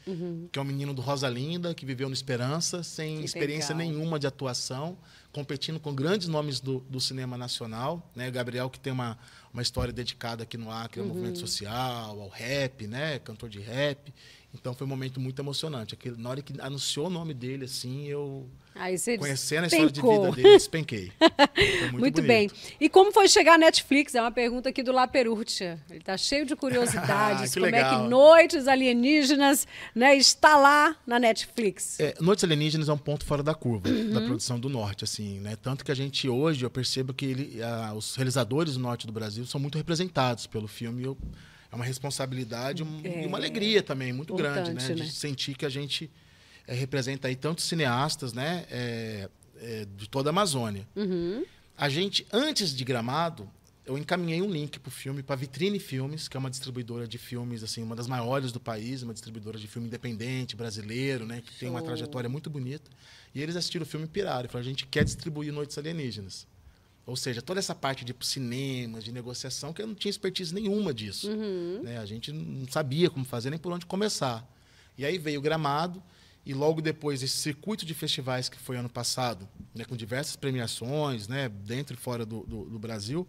D: que é um menino do Rosa Linda, que viveu no Esperança, sem
C: Que
D: experiência
C: legal.
D: nenhuma de atuação, competindo com grandes nomes do cinema nacional. Né? O Gabriel, que tem uma história dedicada aqui no Acre ao movimento social, ao rap, né? Cantor de rap. Então foi um momento muito emocionante. Na hora que anunciou o nome dele, assim, eu...
C: Aí você
D: Conhecendo a história de
C: despencou.
D: vida dele, despenquei. Foi
C: Muito
D: bonito.
C: bem. E como foi chegar à Netflix? É uma pergunta aqui do La Perurtia. Ele está cheio de curiosidades.
D: Que
C: como é
D: legal.
C: que Noites Alienígenas, né, está lá na Netflix?
D: Noites Alienígenas é um ponto fora da curva da produção do Norte, assim, né? Tanto que a gente hoje, eu percebo que os realizadores do Norte do Brasil são muito representados pelo filme. É uma responsabilidade e uma alegria também muito grande, né?
C: Importante,
D: De
C: né?
D: sentir que a gente representa aí tantos cineastas, né? De toda a Amazônia. A gente, antes de Gramado, eu encaminhei um link para o filme, para Vitrine Filmes, que é uma distribuidora de filmes, assim, uma das maiores do país, uma distribuidora de filme independente, brasileiro, né? Que tem uma trajetória muito bonita. E eles assistiram o filme e piraram. E falaram, a gente quer distribuir Noites Alienígenas. Ou seja, toda essa parte de cinemas, de negociação, que eu não tinha expertise nenhuma disso. Né? A gente não sabia como fazer, nem por onde começar. E aí veio o Gramado, e logo depois esse circuito de festivais que foi ano passado, né, com diversas premiações, né, dentro e fora do Brasil,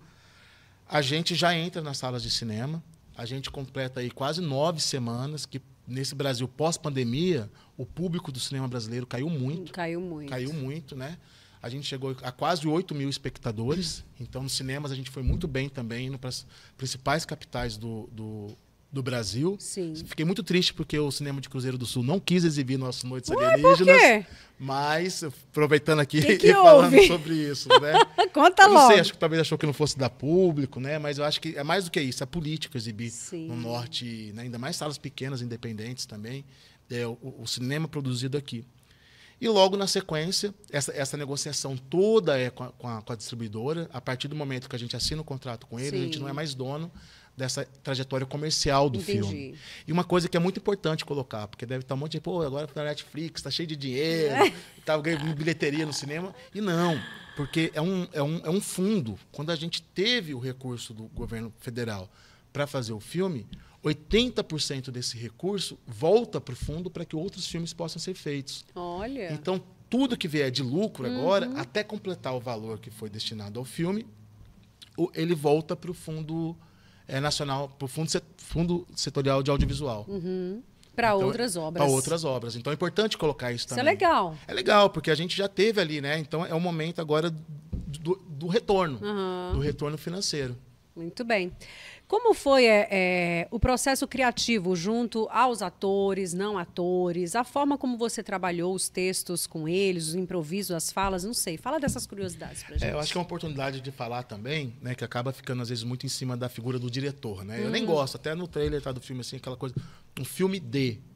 D: a gente já entra nas salas de cinema, a gente completa aí quase 9 semanas, que nesse Brasil pós-pandemia, o público do cinema brasileiro caiu muito.
C: Caiu muito.
D: Caiu muito, né? A gente chegou a quase 8 mil espectadores. Então, nos cinemas, a gente foi muito bem também, indo para as principais capitais do Brasil.
C: Sim.
D: Fiquei muito triste porque o cinema de Cruzeiro do Sul não quis exibir nossas Noites
C: Por
D: Alienígenas.
C: quê?
D: Mas, aproveitando aqui
C: Que
D: e falando
C: houve?
D: sobre isso, né?
C: Conta
D: Eu não
C: logo.
D: sei, acho que talvez achou que não fosse dar público, né? Mas eu acho que é mais do que isso, é político exibir
C: Sim.
D: no Norte, né? Ainda mais salas pequenas, independentes também, o cinema produzido aqui. E logo na sequência, essa negociação toda é com a distribuidora. A partir do momento que a gente assina o contrato com eles, a gente
C: Sim.
D: não é mais dono dessa trajetória comercial do
C: Entendi.
D: filme. E uma coisa que é muito importante colocar, porque deve estar um monte de pô, agora na Netflix, está cheio de dinheiro, tá ganhando bilheteria no cinema. E não, porque é um fundo. Quando a gente teve o recurso do governo federal para fazer o filme, 80% desse recurso volta para o fundo para que outros filmes possam ser feitos.
C: Olha.
D: Então, tudo que vier de lucro agora, até completar o valor que foi destinado ao filme, ele volta para o Fundo Nacional, para o fundo Setorial de Audiovisual.
C: Para
D: Então,
C: outras obras.
D: Para outras obras. Então, é importante colocar isso
C: Isso
D: também.
C: é legal.
D: É legal, porque a gente já teve ali, né? Então, é o momento agora do retorno, do retorno financeiro.
C: Muito bem. Como foi o processo criativo junto aos atores, não atores, a forma como você trabalhou os textos com eles, os improvisos, as falas, não sei. Fala dessas curiosidades pra gente.
D: Eu acho que é uma oportunidade de falar também, né, que acaba ficando às vezes muito em cima da figura do diretor, né? Eu nem gosto, até no trailer do filme assim, aquela coisa, um filme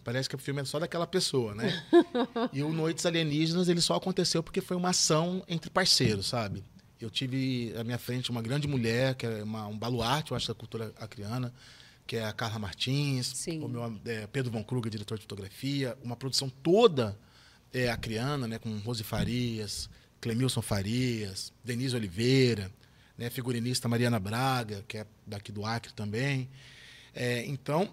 D: parece que o filme é só daquela pessoa, né? E o Noites Alienígenas, ele só aconteceu porque foi uma ação entre parceiros, sabe? Eu tive à minha frente uma grande mulher, que é um baluarte, eu acho, da cultura acriana, que é a Carla Martins,
C: Sim.
D: o meu Pedro Von Kruger, diretor de fotografia, uma produção toda acriana, né, com Rose Farias, Clemilson Farias, Denise Oliveira, né, figurinista Mariana Braga, que é daqui do Acre também. Então,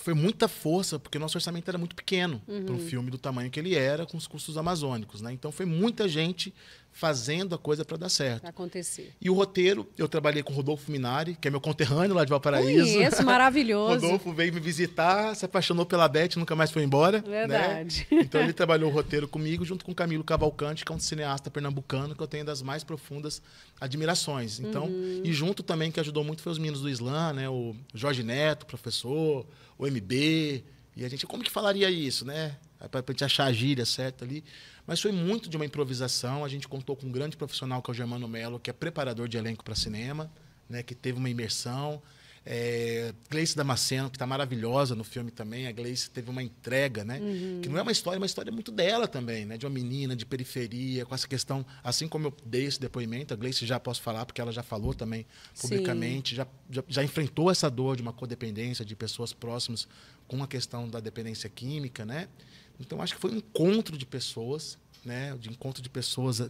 D: foi muita força, porque nosso orçamento era muito pequeno para um filme do tamanho que ele era, com os custos amazônicos, né? Então, foi muita gente fazendo a coisa para dar certo.
C: Pra acontecer.
D: E o roteiro, eu trabalhei com o Rodolfo Minari, que é meu conterrâneo lá de Valparaíso.
C: Conheço, maravilhoso.
D: Rodolfo veio me visitar, se apaixonou pela Beth, nunca mais foi embora.
C: Verdade.
D: Né? Então ele trabalhou o roteiro comigo, junto com o Camilo Cavalcante, que é um cineasta pernambucano que eu tenho das mais profundas admirações. Então, e junto também, que ajudou muito, foi os meninos do Islã, né? O Jorge Neto, professor, o MB. E a gente, como que falaria isso, né? Para a gente achar a gíria certa ali. Mas foi muito de uma improvisação. A gente contou com um grande profissional, que é o Germano Mello, que é preparador de elenco para cinema, né, que teve uma imersão. Gleice Damasceno, que está maravilhosa no filme também. A Gleice teve uma entrega, né, que não é uma história muito dela também, né, de uma menina de periferia, com essa questão, assim como eu dei esse depoimento, a Gleice já posso falar, porque ela já falou também publicamente, já enfrentou essa dor de uma codependência, de pessoas próximas com a questão da dependência química, né. Então, acho que foi um encontro de pessoas, né? De encontro de pessoas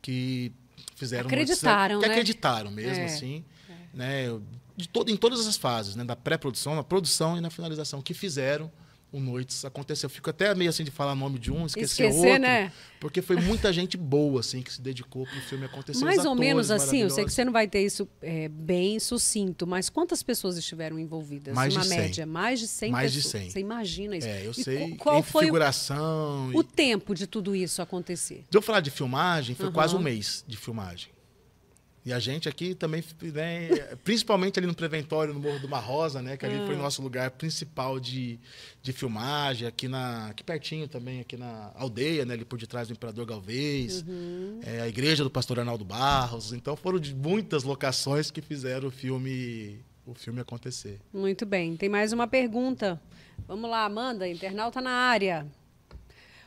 D: que fizeram...
C: Acreditaram,
D: que
C: né?
D: acreditaram mesmo, assim. Né? em todas as fases, né? Da pré-produção, na produção e na finalização, que fizeram o Noites acontecer. Eu fico até meio assim de falar nome de um, esquecer outro,
C: né?
D: Porque foi muita gente boa, assim, que se dedicou para o filme acontecer.
C: Mais ou menos assim, eu sei que você não vai ter isso bem sucinto, mas quantas pessoas estiveram envolvidas?
D: Mais de 100.
C: Média, mais de 100
D: mais
C: pessoas.
D: De 100.
C: Você imagina isso?
D: Eu
C: e
D: sei,
C: qual foi
D: figuração...
C: o tempo de tudo isso acontecer?
D: De eu falar de filmagem, foi quase um mês de filmagem. E a gente aqui também, né, principalmente ali no Preventório, no Morro do Mar Rosa, né, que ali foi o nosso lugar principal de filmagem, aqui pertinho também, aqui na aldeia, né, ali por detrás do Imperador Galvez, a igreja do Pastor Arnaldo Barros. Então foram de muitas locações que fizeram o filme acontecer.
C: Muito bem. Tem mais uma pergunta. Vamos lá, Amanda, internauta na área.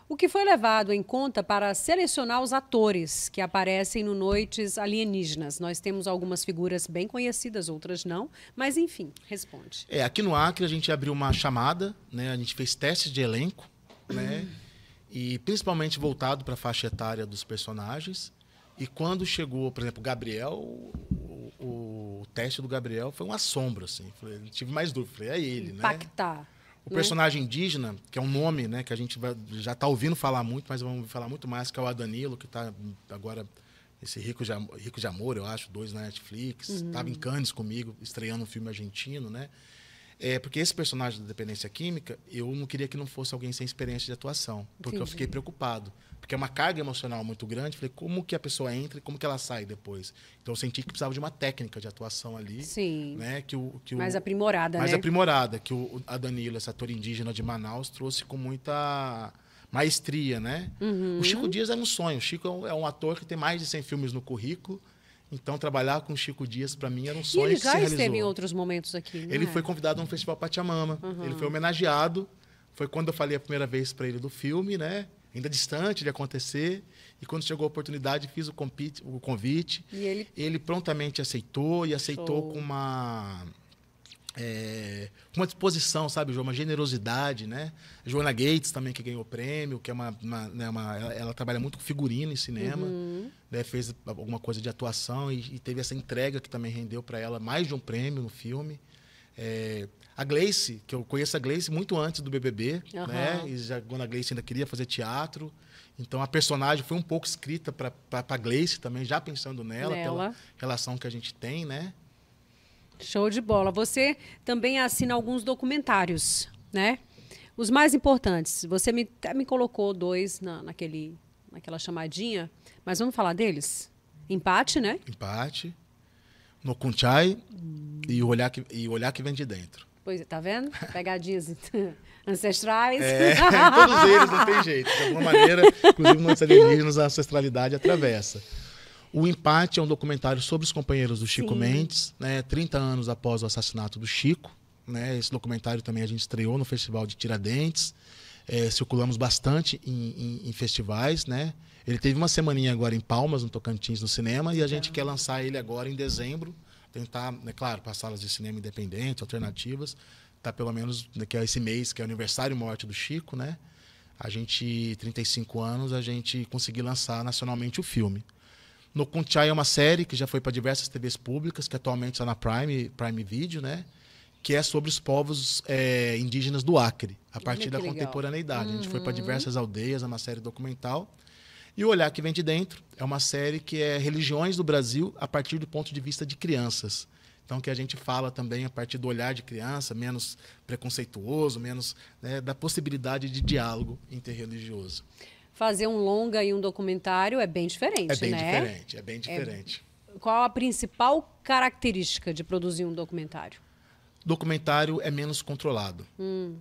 C: O que foi levado em conta para selecionar os atores que aparecem no Noites Alienígenas? Nós temos algumas figuras bem conhecidas, outras não, mas enfim, responde.
D: Aqui no Acre a gente abriu uma chamada, né? A gente fez testes de elenco, né? E principalmente voltado para a faixa etária dos personagens. E quando chegou, por exemplo, o Gabriel, o teste do Gabriel foi um assombro, assim. Não tive mais dúvida, falei, é ele,
C: Impactar.
D: né? O personagem indígena, que é um nome, né, que a gente já está ouvindo falar muito, mas vamos falar muito mais, que é o Adanilo, que está agora, esse Rico de Amor, eu acho, 2 na Netflix, estava em Cannes comigo, estreando um filme argentino, né? Porque esse personagem da dependência química, eu não queria que não fosse alguém sem experiência de atuação, porque eu fiquei preocupado. Porque é uma carga emocional muito grande. Falei, como que a pessoa entra e como que ela sai depois? Então, eu senti que precisava de uma técnica de atuação ali.
C: Sim.
D: Né?
C: Mais aprimorada,
D: mais
C: né?
D: aprimorada, que a Danilo, esse ator indígena de Manaus, trouxe com muita maestria, né? O Chico Dias era um sonho. O Chico é um ator que tem mais de 100 filmes no currículo. Então, trabalhar com o Chico Dias, para mim, era um sonho que se realizou.
C: Ele já esteve em outros momentos aqui, né?
D: Ele foi convidado a um festival Pachamama. Ele foi homenageado. Foi quando eu falei a primeira vez para ele do filme, né? Ainda distante de acontecer. E quando chegou a oportunidade, fiz o convite.
C: E
D: ele prontamente aceitou, e aceitou com uma disposição, sabe, João? Uma generosidade, né? A Joana Gates também, que ganhou o prêmio, que é ela trabalha muito com figurino em cinema, né? Fez alguma coisa de atuação e teve essa entrega que também rendeu para ela mais de um prêmio no filme. A Gleice, que eu conheço a Gleice muito antes do BBB, né? E quando a Gleice ainda queria fazer teatro. Então, a personagem foi um pouco escrita para a Gleice também, já pensando nela, pela relação que a gente tem, né?
C: Show de bola. Você também assina alguns documentários, né? Os mais importantes. Você me colocou 2 naquela chamadinha, mas vamos falar deles? Empate, né?
D: Empate. No Kunchai e o olhar que vem de dentro.
C: Pois é, tá vendo? Pegadinhas ancestrais.
D: Todos eles, não tem jeito. De alguma maneira, inclusive nos alienígenas, a ancestralidade atravessa. O Empate é um documentário sobre os companheiros do Chico Mendes, né? 30 anos após o assassinato do Chico. Né? Esse documentário também a gente estreou no Festival de Tiradentes. Circulamos bastante em festivais, né? Ele teve uma semaninha agora em Palmas, no Tocantins, no cinema, e a gente quer lançar ele agora em dezembro. Tentar, né, claro, para salas de cinema independentes, alternativas. Tá pelo menos, que é esse mês, que é o aniversário morte do Chico, né? A gente, 35 anos, a gente conseguiu lançar nacionalmente o filme. No Kunchai é uma série que já foi para diversas TVs públicas, que atualmente está na Prime Video, né? Que é sobre os povos indígenas do Acre, a partir da contemporaneidade. A gente foi para diversas aldeias, é uma série documental. E O Olhar que Vem de Dentro é uma série que é religiões do Brasil a partir do ponto de vista de crianças. Então, que a gente fala também a partir do olhar de criança, menos preconceituoso, menos, né, da possibilidade de diálogo interreligioso.
C: Fazer um longa e um documentário é bem diferente, né?
D: É bem diferente.
C: Qual a principal característica de produzir um documentário?
D: Documentário é menos controlado.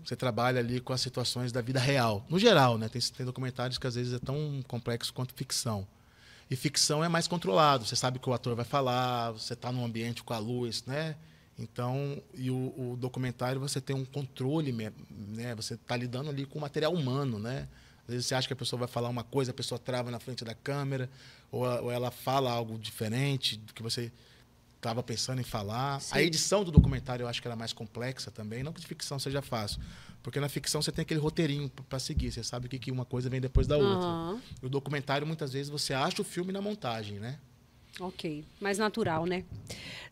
D: Você trabalha ali com as situações da vida real. No geral, né? Tem documentários que às vezes é tão complexo quanto ficção. E ficção é mais controlado. Você sabe que o ator vai falar, você está num ambiente com a luz, né? Então, e o documentário você tem um controle, né? Você está lidando ali com material humano, né? Às vezes você acha que a pessoa vai falar uma coisa, a pessoa trava na frente da câmera, ou ela fala algo diferente do que você estava pensando em falar. Sim. A edição do documentário eu acho que era mais complexa também, não que de ficção seja fácil, porque na ficção você tem aquele roteirinho para seguir, você sabe que uma coisa vem depois da outra. E o documentário, muitas vezes, você acha o filme na montagem, né?
C: Ok, mais natural, né?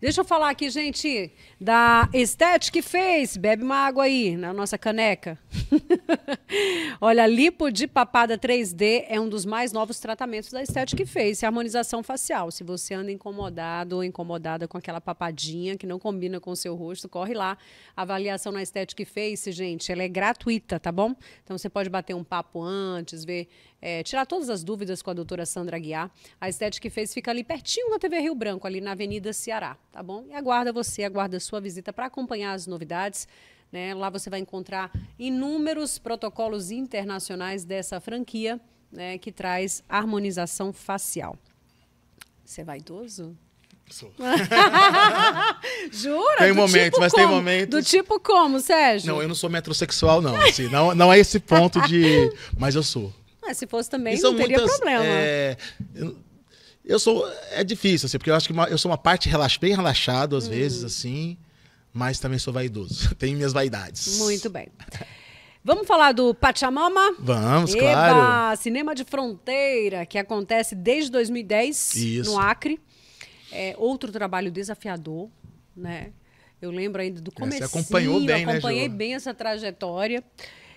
C: Deixa eu falar aqui, gente, da Aesthetic Face. Bebe uma água aí, na nossa caneca. Olha, lipo de papada 3D é um dos mais novos tratamentos da Aesthetic Face, harmonização facial. Se você anda incomodado ou incomodada com aquela papadinha que não combina com o seu rosto, corre lá. A avaliação na Aesthetic Face, gente, ela é gratuita, tá bom? Então você pode bater um papo antes, ver, tirar todas as dúvidas com a doutora Sandra Aguiar. A Aesthetic Face fica ali pertinho na TV Rio Branco, ali na Avenida Ceará, tá bom? E aguarda a sua visita para acompanhar as novidades. Né? Lá você vai encontrar inúmeros protocolos internacionais dessa franquia, né, que traz harmonização facial. Você é vaidoso?
D: Sou.
C: Jura?
D: Tem momentos,
C: tipo
D: mas
C: como?
D: tem momentos.
C: Do tipo como, Sérgio?
D: Não, eu não sou metrosexual, não. Assim, não é esse ponto de... Mas eu sou.
C: Se fosse também,
D: E
C: não teria problema.
D: É difícil, assim, porque eu acho que eu sou uma parte bem relaxado, às vezes, assim, mas também sou vaidoso. Tenho minhas vaidades.
C: Muito bem. Vamos falar do Pachamama?
D: Vamos,
C: Eba,
D: claro.
C: Cinema de Fronteira, que acontece desde 2010
D: Isso.
C: no Acre. É outro trabalho desafiador, né? Eu lembro ainda do comecinho,
D: Você acompanhou bem, né,
C: acompanhei
D: Jo?
C: bem essa trajetória.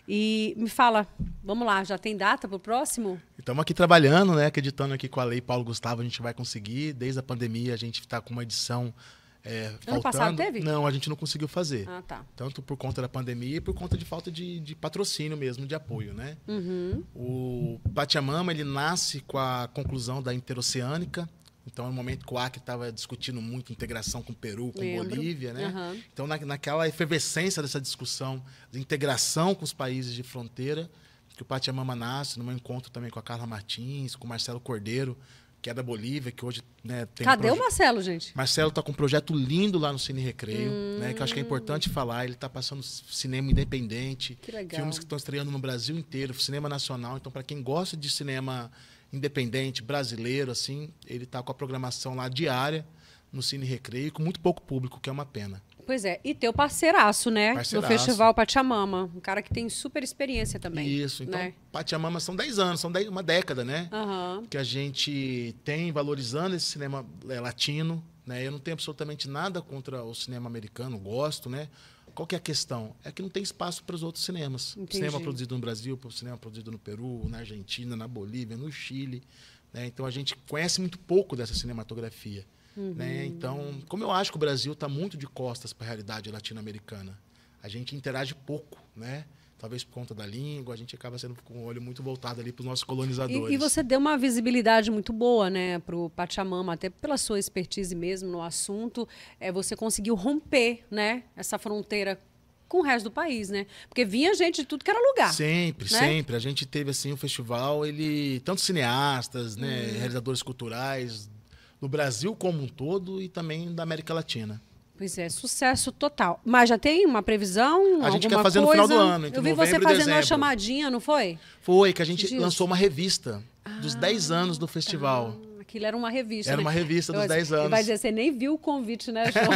C: E me fala, vamos lá, já tem data para o próximo?
D: Estamos aqui trabalhando, né? Acreditando aqui com a Lei Paulo Gustavo, a gente vai conseguir. Desde a pandemia, a gente está com uma edição faltando.
C: Ano passado teve?
D: Não, a gente não conseguiu fazer.
C: Ah, tá.
D: Tanto por conta da pandemia e por conta de falta de patrocínio mesmo, de apoio, né?
C: Uhum.
D: O Pachamama, ele nasce com a conclusão da Interoceânica. Então, no momento que o Acre estava discutindo muito integração com o Peru, com Bolívia, né?
C: Uhum.
D: Então, naquela efervescência dessa discussão de integração com os países de fronteira, que o Pachamama nasce, no meu encontro também com a Carla Martins, com o Marcelo Cordeiro, que é da Bolívia, que hoje, né, tem
C: Cadê o Marcelo, gente?
D: Marcelo está com um projeto lindo lá no Cine Recreio, né, que eu acho que é importante falar. Ele está passando cinema independente,
C: Que legal.
D: filmes que estão estreando no Brasil inteiro, cinema nacional. Então, para quem gosta de cinema independente, brasileiro, assim, ele está com a programação lá diária no Cine Recreio, com muito pouco público, que é uma pena.
C: Pois é, e teu parceiraço, né?
D: Parceiraço.
C: No Festival Pachamama. Um cara que tem super experiência também.
D: Isso, então,
C: né?
D: Pachamama são 10 anos, uma década, né?
C: Aham.
D: Que a gente tem valorizando esse cinema latino, né? Eu não tenho absolutamente nada contra o cinema americano, gosto, né? Qual que é a questão? É que não tem espaço para os outros cinemas.
C: Entendi.
D: Cinema produzido no Brasil, cinema produzido no Peru, na Argentina, na Bolívia, no Chile, né? Então a gente conhece muito pouco dessa cinematografia. Né? Então, como eu acho que o Brasil está muito de costas para a realidade latino-americana, a gente interage pouco, né? Talvez por conta da língua, a gente acaba sendo com o olho muito voltado ali para os nossos colonizadores.
C: E você deu uma visibilidade muito boa, né, para o Pachamama, até pela sua expertise mesmo no assunto. Você conseguiu romper, né, essa fronteira com o resto do país, né? Porque vinha gente de tudo que era lugar.
D: Sempre,
C: né?
D: sempre. A gente teve assim um festival, tanto cineastas, né, realizadores culturais do Brasil como um todo e também da América Latina.
C: Pois é, sucesso total. Mas já tem uma previsão?
D: A gente
C: alguma
D: quer fazer no
C: coisa?
D: final do ano, entre
C: Eu vi
D: novembro
C: você
D: e
C: fazendo uma
D: dezembro.
C: chamadinha, não foi?
D: Foi que a gente
C: Disso.
D: lançou uma revista dos 10 anos do festival.
C: Aquilo era uma revista,
D: Era
C: né?
D: uma revista dos 10
C: Ele
D: anos.
C: vai dizer, você nem viu o convite, né, João?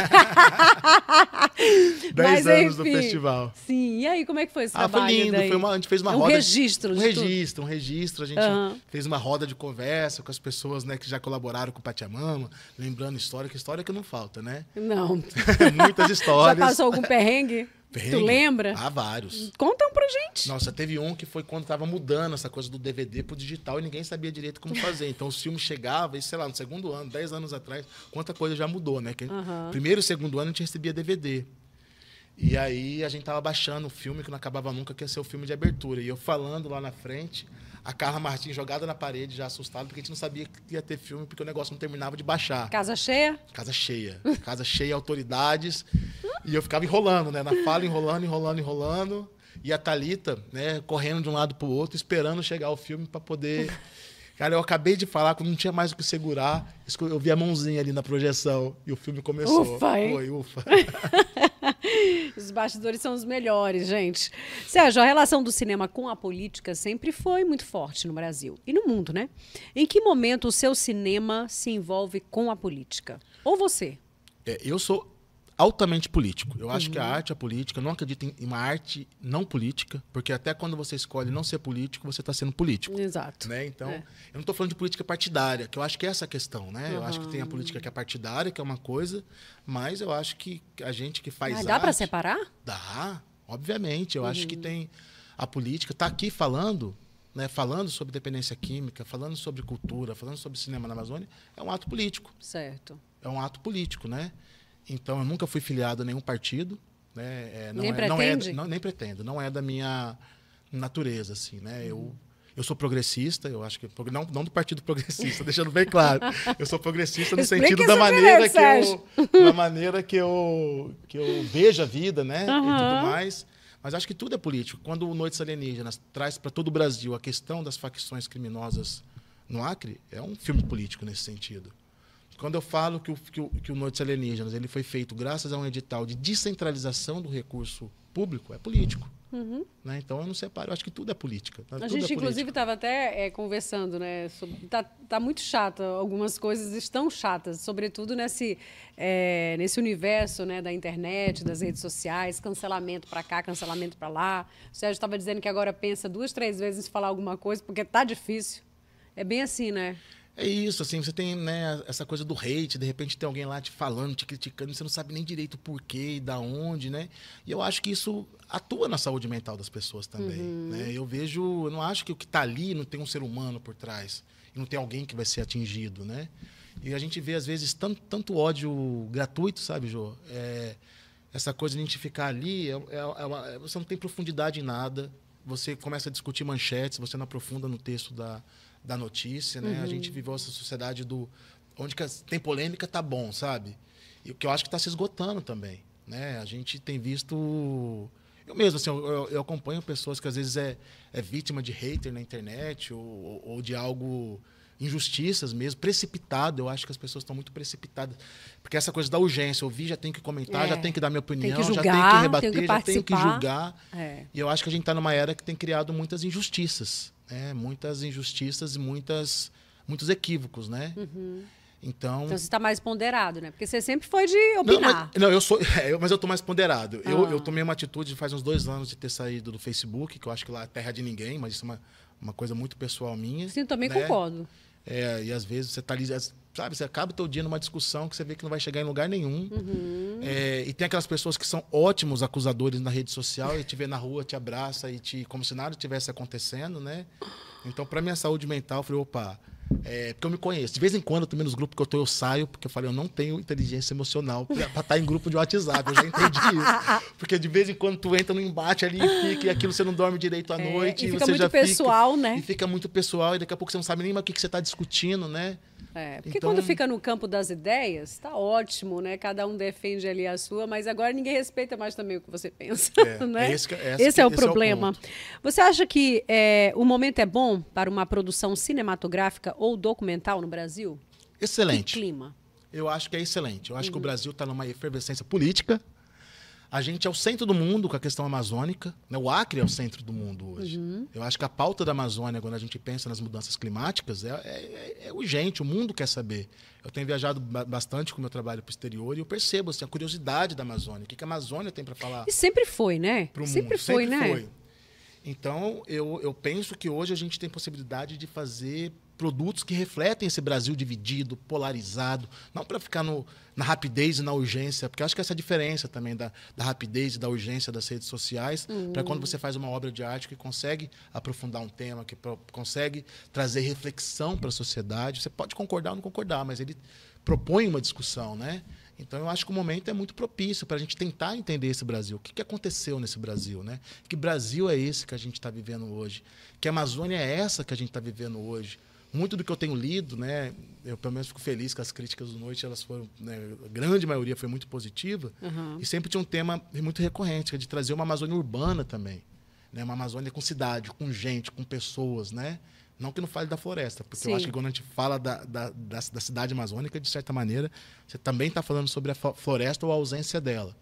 D: 10 anos do festival.
C: Sim, e aí, como é que foi esse
D: Foi
C: trabalho
D: lindo.
C: daí?
D: A gente fez uma
C: Um
D: roda.
C: registro de tudo.
D: Um registro. A gente fez uma roda de conversa com as pessoas, né, que já colaboraram com o Pachamama, lembrando história que não falta, né?
C: Não.
D: Muitas
C: Já
D: histórias.
C: passou algum perrengue?
D: Perrengue?
C: Tu lembra?
D: Ah, vários.
C: Conta um pra gente.
D: Nossa, teve um que foi quando tava mudando essa coisa do DVD pro digital e ninguém sabia direito como fazer. Então os filmes chegavam, e sei lá, no segundo ano, 10 anos atrás, quanta coisa já mudou, né? Primeiro e segundo ano a gente recebia DVD. E aí a gente tava baixando o filme que não acabava nunca, que ia ser o filme de abertura. E eu falando lá na frente, a Carla Martins jogada na parede, já assustada, porque a gente não sabia que ia ter filme, porque o negócio não terminava de baixar.
C: Casa cheia?
D: Casa cheia. Casa cheia, autoridades. E eu ficava enrolando, né? Na fala, enrolando. E a Thalita, né, correndo de um lado pro outro, esperando chegar o filme para poder... Cara, eu acabei de falar, quando não tinha mais o que segurar, eu vi a mãozinha ali na projeção e o filme começou.
C: Ufa, hein?
D: Foi, ufa.
C: Os bastidores são os melhores, gente. Sérgio, a relação do cinema com a política sempre foi muito forte no Brasil e no mundo, né? Em que momento o seu cinema se envolve com a política? Ou você?
D: Eu sou altamente político. Eu acho que a arte é política. Eu não acredito em uma arte não política, porque até quando você escolhe não ser político, você está sendo político.
C: Exato.
D: Né? Então, eu não estou falando de política partidária, que eu acho que é essa a questão. Né? Eu acho que tem a política que é partidária, que é uma coisa, mas eu acho que a gente que faz arte...
C: Dá para separar?
D: Dá, obviamente. Eu acho que tem a política, está aqui falando... Né, falando sobre dependência química, falando sobre cultura, falando sobre cinema na Amazônia, é um ato político.
C: Certo.
D: É um ato político, né? Então, eu nunca fui filiado a nenhum partido. Né?
C: Nem pretende?
D: Nem pretendo. Não é da minha natureza, assim, né? Eu sou progressista, eu acho que... Não do Partido Progressista, deixando bem claro. Eu sou progressista no sentido da maneira que eu vejo a vida, né? E tudo mais. Mas acho que tudo é político. Quando o Noites Alienígenas traz para todo o Brasil a questão das facções criminosas no Acre, é um filme político nesse sentido. Quando eu falo que o Noites Alienígenas ele foi feito graças a um edital de descentralização do recurso público, é político. Né? Então, eu não separo. Eu acho que tudo é política. Tá?
C: A gente, inclusive, estava até conversando, né? Tá muito chato. Algumas coisas estão chatas, sobretudo nesse universo, né, da internet, das redes sociais, cancelamento para cá, cancelamento para lá. O Sérgio estava dizendo que agora pensa 2, 3 vezes em falar alguma coisa, porque tá difícil. É bem assim, né?
D: É isso, assim, você tem, né, essa coisa do hate, de repente tem alguém lá te falando, te criticando, você não sabe nem direito o porquê e da onde, né? E eu acho que isso atua na saúde mental das pessoas também, né? Eu não acho que o que está ali não tem um ser humano por trás, e não tem alguém que vai ser atingido, né? E a gente vê, às vezes, tanto ódio gratuito, sabe, Jô? Essa coisa de a gente ficar ali, você não tem profundidade em nada, você começa a discutir manchetes, você não aprofunda no texto da notícia, né? A gente viveu essa sociedade onde tem polêmica, tá bom, sabe? E o que eu acho que está se esgotando também, né? A gente tem visto... Eu mesmo, assim, eu acompanho pessoas que às vezes é vítima de hater na internet ou de algo... Injustiças mesmo, precipitado. Eu acho que as pessoas estão muito precipitadas. Porque essa coisa da urgência, eu vi, já tenho que comentar, já tenho que dar minha opinião,
C: julgar,
D: já tenho que rebater, já tenho que
C: participar.
D: julgar. E eu acho que a gente está numa era que tem criado muitas injustiças. Né? Muitas injustiças e muitos equívocos, né? Então você
C: está mais ponderado, né? Porque você sempre foi de opinar.
D: Mas eu estou mais ponderado. Eu tomei uma atitude faz uns 2 anos de ter saído do Facebook, que eu acho que lá é terra de ninguém, mas isso é uma coisa muito pessoal minha.
C: Sim, também
D: né?
C: Concordo.
D: E às vezes você está ali, sabe, você acaba o teu dia numa discussão que você vê que não vai chegar em lugar nenhum. E tem aquelas pessoas que são ótimos acusadores na rede social e te vê na rua, te abraça como se nada tivesse acontecendo, né? Então, para minha saúde mental, eu falei, opa, porque eu me conheço. De vez em quando, também nos grupos que eu saio, porque eu falei, eu não tenho inteligência emocional para estar em grupo de WhatsApp. Eu já entendi isso. Porque de vez em quando tu entra no embate ali e aquilo você não dorme direito à noite.
C: E
D: fica
C: você muito pessoal, né?
D: E fica muito pessoal, e daqui a pouco você não sabe nem mais o que você está discutindo, né?
C: Porque quando fica no campo das ideias, tá ótimo, né? Cada um defende ali a sua, mas agora ninguém respeita mais também o que você pensa, né? Esse é o problema. Você acha que o momento é bom para uma produção cinematográfica ou documental no Brasil?
D: Excelente.
C: Que clima?
D: Eu acho que é excelente. Eu acho que o Brasil está numa efervescência política. A gente é o centro do mundo com a questão amazônica. Né? O Acre é o centro do mundo hoje. Eu acho que a pauta da Amazônia, quando a gente pensa nas mudanças climáticas, é urgente, o mundo quer saber. Eu tenho viajado bastante com o meu trabalho para o exterior e eu percebo assim, a curiosidade da Amazônia. O que a Amazônia tem para falar?
C: E sempre foi, né? Sempre foi, né?
D: Então, eu penso que hoje a gente tem possibilidade de fazer produtos que refletem esse Brasil dividido, polarizado, não para ficar na rapidez e na urgência, porque acho que essa é a diferença também da rapidez e da urgência das redes sociais, para quando você faz uma obra de arte que consegue aprofundar um tema, que consegue trazer reflexão para a sociedade. Você pode concordar ou não concordar, mas ele propõe uma discussão, né? Então, eu acho que o momento é muito propício para a gente tentar entender esse Brasil. O que aconteceu nesse Brasil, né? Que Brasil é esse que a gente está vivendo hoje? Que Amazônia é essa que a gente está vivendo hoje? Muito do que eu tenho lido, né? Eu pelo menos fico feliz que as críticas do Noite, elas foram, né, a grande maioria foi muito positiva. E sempre tinha um tema muito recorrente, que é de trazer uma Amazônia urbana também. Né? Uma Amazônia com cidade, com gente, com pessoas, né? Não que não fale da floresta, porque eu acho que quando a gente fala da cidade amazônica, de certa maneira, você também está falando sobre a floresta ou a ausência dela.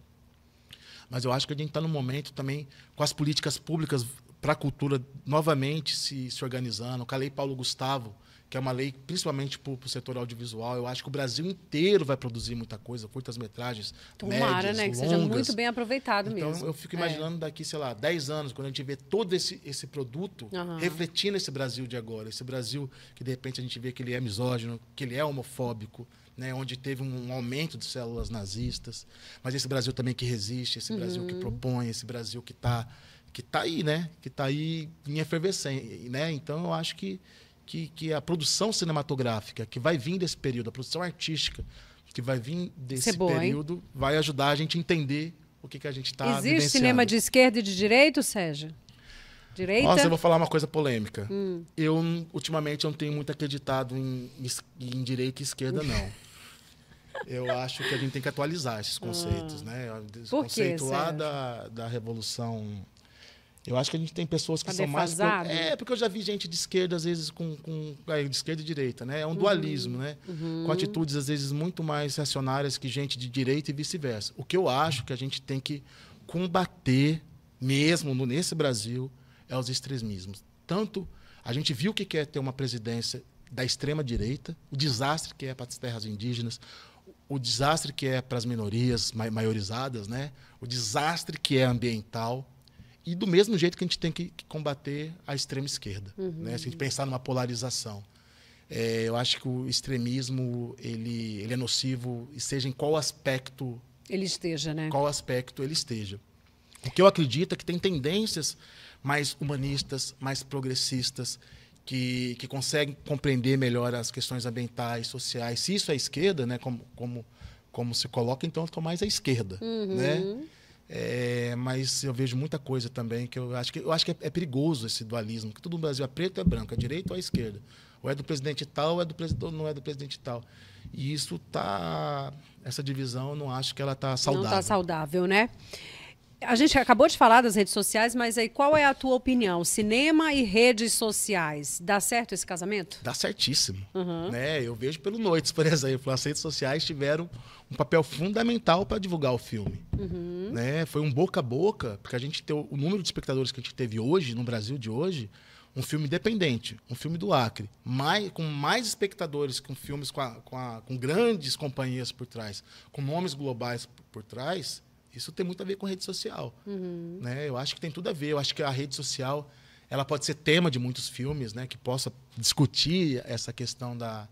D: Mas eu acho que a gente está num momento também com as políticas públicas para a cultura novamente se organizando. Com a Lei Paulo Gustavo, que é uma lei principalmente para o setor audiovisual. Eu acho que o Brasil inteiro vai produzir muita coisa, curtas-metragens,
C: Tomara,
D: médias,
C: né? Que
D: longas.
C: seja muito bem aproveitado
D: Então,
C: mesmo.
D: eu fico imaginando daqui, sei lá, 10 anos, quando a gente vê todo esse produto refletindo esse Brasil de agora. Esse Brasil que, de repente, a gente vê que ele é misógino, que ele é homofóbico, né? Onde teve um aumento de células nazistas. Mas esse Brasil também que resiste, esse Brasil que propõe, esse Brasil que está aí, né? Que está aí em efervescência, né? Então, eu acho que a produção cinematográfica que vai vir desse período, a produção artística que vai vir desse período, vai ajudar a gente a entender o que a gente está vivenciando.
C: Existe cinema de esquerda e de direita, Sérgio? Direita?
D: Nossa, eu vou falar uma coisa polêmica. Eu, ultimamente, não tenho muito acreditado em direita e esquerda, não. Eu acho que a gente tem que atualizar esses conceitos, né? Esse
C: Por quê,
D: conceito lá
C: Sérgio?
D: da Revolução. Eu acho que a gente tem pessoas que
C: Tá
D: são mais...
C: defasado?
D: Porque eu já vi gente de esquerda, às vezes, de esquerda e direita, né? É um dualismo, né? Com atitudes, às vezes, muito mais reacionárias que gente de direita e vice-versa. O que eu acho que a gente tem que combater, mesmo nesse Brasil, é os extremismos. Tanto a gente viu o que é ter uma presidência da extrema-direita, o desastre que é para as terras indígenas, o desastre que é para as minorias maiorizadas, né? O desastre que é ambiental. E do mesmo jeito que a gente tem que combater a extrema-esquerda, né? Se a gente pensar numa polarização. Eu acho que o extremismo ele é nocivo, e seja em qual aspecto
C: Ele esteja, né?
D: qual aspecto ele esteja. O que eu acredito é que tem tendências mais humanistas, mais progressistas, que conseguem compreender melhor as questões ambientais, sociais. Se isso é esquerda, né, como se coloca, então eu estou mais à esquerda, né? Mas eu vejo muita coisa também que eu acho que é perigoso esse dualismo, que tudo no Brasil é preto ou é branco, é direita ou é esquerda, ou é do presidente tal ou não é do presidente tal. E isso essa divisão, eu não acho que ela está saudável.
C: Não está saudável, né? A gente acabou de falar das redes sociais, mas aí qual é a tua opinião? Cinema e redes sociais, dá certo esse casamento?
D: Dá certíssimo. Né? Eu vejo pelo Noites, por exemplo. As redes sociais tiveram um papel fundamental para divulgar o filme. Né? Foi um boca a boca, porque a gente tem o número de espectadores que a gente teve hoje, no Brasil de hoje, um filme independente, um filme do Acre, com mais espectadores que filmes com grandes companhias por trás, com nomes globais por trás. Isso tem muito a ver com rede social. Né? Eu acho que tem tudo a ver. Eu acho que a rede social ela pode ser tema de muitos filmes, né? Que possa discutir essa questão das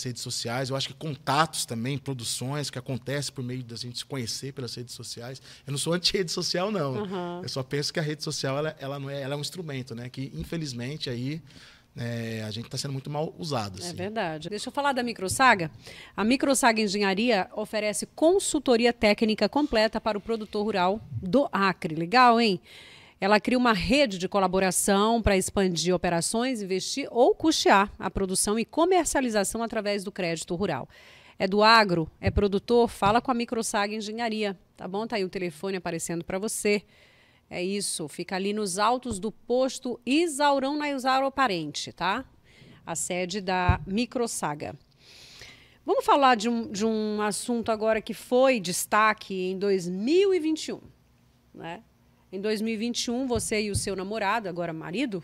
D: redes sociais. Eu acho que contatos também, produções que acontecem por meio da gente se conhecer pelas redes sociais. Eu não sou anti-rede social, não. Eu só penso que a rede social ela é um instrumento, né? Que, infelizmente, aí... a gente está sendo muito mal usado. Assim.
C: É verdade. Deixa eu falar da Microsaga. A Microsaga Engenharia oferece consultoria técnica completa para o produtor rural do Acre. Legal, hein? Ela cria uma rede de colaboração para expandir operações, investir ou custear a produção e comercialização através do crédito rural. É do agro, é produtor, fala com a Microsaga Engenharia. Tá bom? Tá aí o telefone aparecendo para você. É isso, fica ali nos altos do posto Isaurão, na Isauro Parente, tá? A sede da Microsaga. Vamos falar de um assunto agora que foi destaque em 2021, né? Em 2021, você e o seu namorado, agora marido,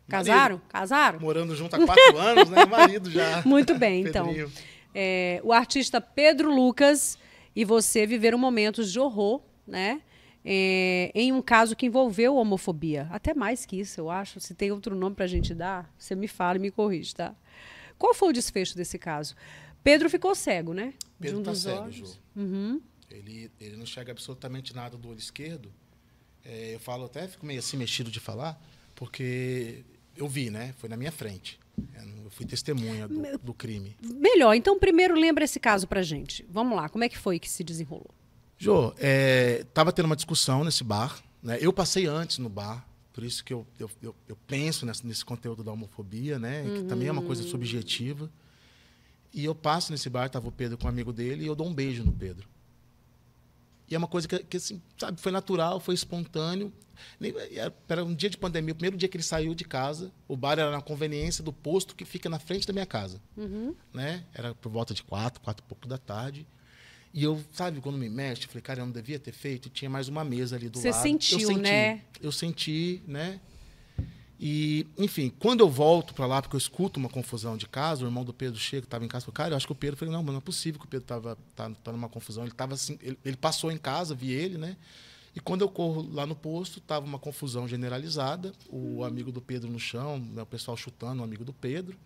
C: casaram? Casaram?
D: Morando junto há 4 anos, né? Marido já.
C: Muito bem, então. O artista Pedro Lucas e você viveram momentos de horror, né? Em um caso que envolveu homofobia. Até mais que isso, eu acho. Se tem outro nome para a gente dar, você me fala e me corrige, tá? Qual foi o desfecho desse caso? Pedro ficou cego, né?
D: Pedro está cego, Ju. Ele não enxerga absolutamente nada do olho esquerdo. Eu falo até, fico meio assim mexido de falar, porque eu vi, né? Foi na minha frente. Eu fui testemunha do crime.
C: Melhor. Então, primeiro lembra esse caso pra gente. Vamos lá, como é que foi que se desenrolou?
D: Jô, estava tendo uma discussão nesse bar, né? Eu passei antes no bar, por isso que eu penso nesse conteúdo da homofobia, né? Que também é uma coisa subjetiva. E eu passo nesse bar, estava o Pedro com um amigo dele, e eu dou um beijo no Pedro. E é uma coisa que assim, sabe, foi natural, foi espontâneo. Era um dia de pandemia, o primeiro dia que ele saiu de casa, o bar era na conveniência do posto que fica na frente da minha casa. Né? Era por volta de 4 e pouco da tarde. E eu, sabe, quando me mexe, falei, cara, eu não devia ter feito. Tinha mais uma mesa ali do lado.
C: Você sentiu, né?
D: Eu senti, né? E, enfim, quando eu volto para lá, porque eu escuto uma confusão de casa, o irmão do Pedro chega, estava em casa, falou, cara, eu acho que o Pedro, eu falei, não é possível que o Pedro tá numa confusão. Ele estava assim, ele passou em casa, vi ele, né? E quando eu corro lá no posto, estava uma confusão generalizada, o amigo do Pedro no chão, né, o pessoal chutando o amigo do Pedro.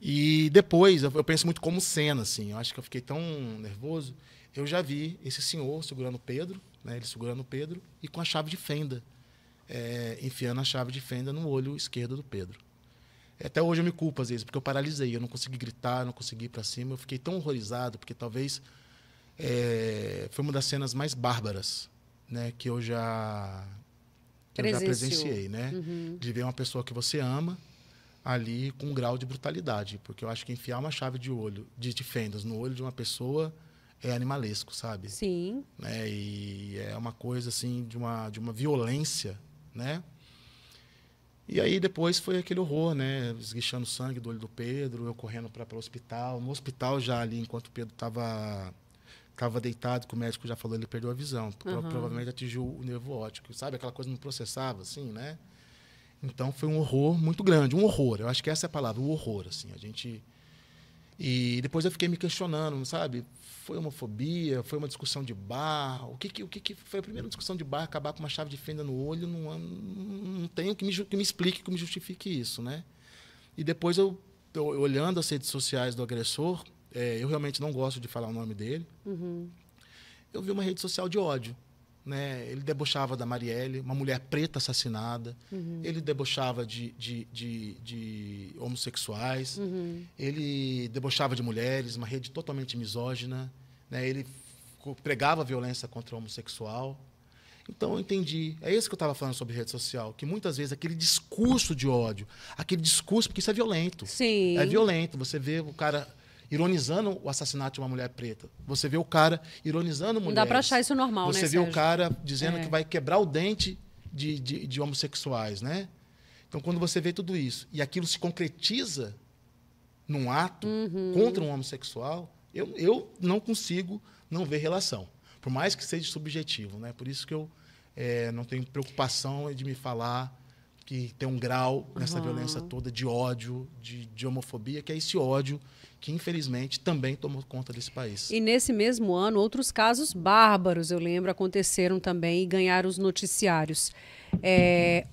D: E depois, eu penso muito como cena, assim, eu acho que eu fiquei tão nervoso, eu já vi esse senhor segurando o Pedro, né, ele segurando o Pedro, e com a chave de fenda, enfiando a chave de fenda no olho esquerdo do Pedro. Até hoje eu me culpo, às vezes, porque eu paralisei, eu não consegui gritar, não consegui ir para cima, eu fiquei tão horrorizado, porque talvez foi uma das cenas mais bárbaras, né, que eu já presenciei, né? De ver uma pessoa que você ama ali com um grau de brutalidade, porque eu acho que enfiar uma chave de olho, de fendas no olho de uma pessoa é animalesco, sabe?
C: Sim.
D: E é uma coisa assim de uma violência, né? E aí depois foi aquele horror, né? Esguichando sangue do olho do Pedro, eu correndo para o hospital. No hospital já ali, enquanto o Pedro estava deitado, que o médico já falou, ele perdeu a visão. Provavelmente atingiu o nervo óptico. Sabe? Aquela coisa não processava, assim, né? Então foi um horror muito grande, um horror. Eu acho que essa é a palavra, o horror, assim. E depois eu fiquei me questionando, sabe? Foi homofobia, foi uma discussão de bar. O que foi a primeira discussão de bar? Acabar com uma chave de fenda no olho, não tenho que me explique, que me justifique isso, né? E depois eu olhando as redes sociais do agressor, eu realmente não gosto de falar o nome dele. Eu vi uma rede social de ódio, né? Ele debochava da Marielle, uma mulher preta assassinada. Ele debochava de homossexuais. Ele debochava de mulheres, uma rede totalmente misógina, né? Ele pregava violência contra o homossexual. Então eu entendi. É isso que eu estava falando sobre rede social, que muitas vezes aquele discurso de ódio, aquele discurso, porque isso é violento.
C: Sim.
D: É violento. Você vê o cara ironizando o assassinato de uma mulher preta. Você vê o cara ironizando mulheres.
C: Não dá para achar isso normal, né,
D: Você vê
C: Sérgio?
D: o cara dizendo que vai quebrar o dente de homossexuais, né? Então, quando você vê tudo isso e aquilo se concretiza num ato contra um homossexual, eu não consigo não ver relação. Por mais que seja subjetivo, né? Por isso que eu não tenho preocupação de me falar que tem um grau nessa violência toda de ódio, de homofobia, que é esse ódio que, infelizmente, também tomou conta desse país.
C: E nesse mesmo ano, outros casos bárbaros, eu lembro, aconteceram também e ganharam os noticiários.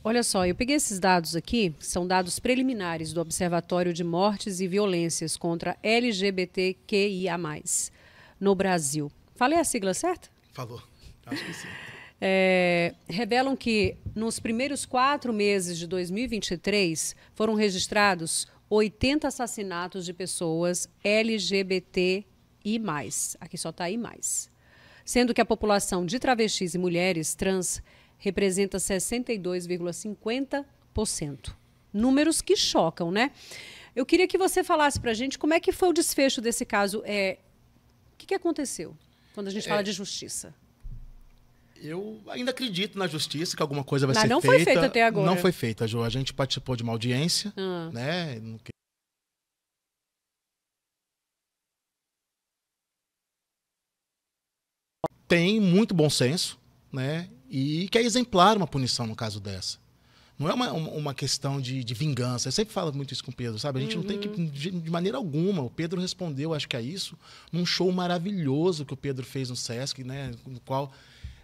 C: Olha só, eu peguei esses dados aqui, são dados preliminares do Observatório de Mortes e Violências contra LGBTQIA+, no Brasil. Falei a sigla certa?
D: Falou. Acho que sim.
C: Revelam que nos primeiros 4 meses de 2023 foram registrados 80 assassinatos de pessoas LGBTI+. Aqui só está I+. Sendo que a população de travestis e mulheres trans representa 62,50%. Números que chocam, né? Eu queria que você falasse para a gente como é que foi o desfecho desse caso. O que aconteceu quando a gente fala de justiça?
D: Eu ainda acredito na justiça, que alguma coisa vai ser feita.
C: Mas não foi feita até agora.
D: Não foi feita, Jo. A gente participou de uma audiência, né? Tem muito bom senso, né? E que é exemplar uma punição no caso dessa. Não é uma questão de vingança. Eu sempre falo muito isso com o Pedro, sabe? A gente não tem que, de maneira alguma. O Pedro respondeu, acho que a isso, num show maravilhoso que o Pedro fez no Sesc, né? No qual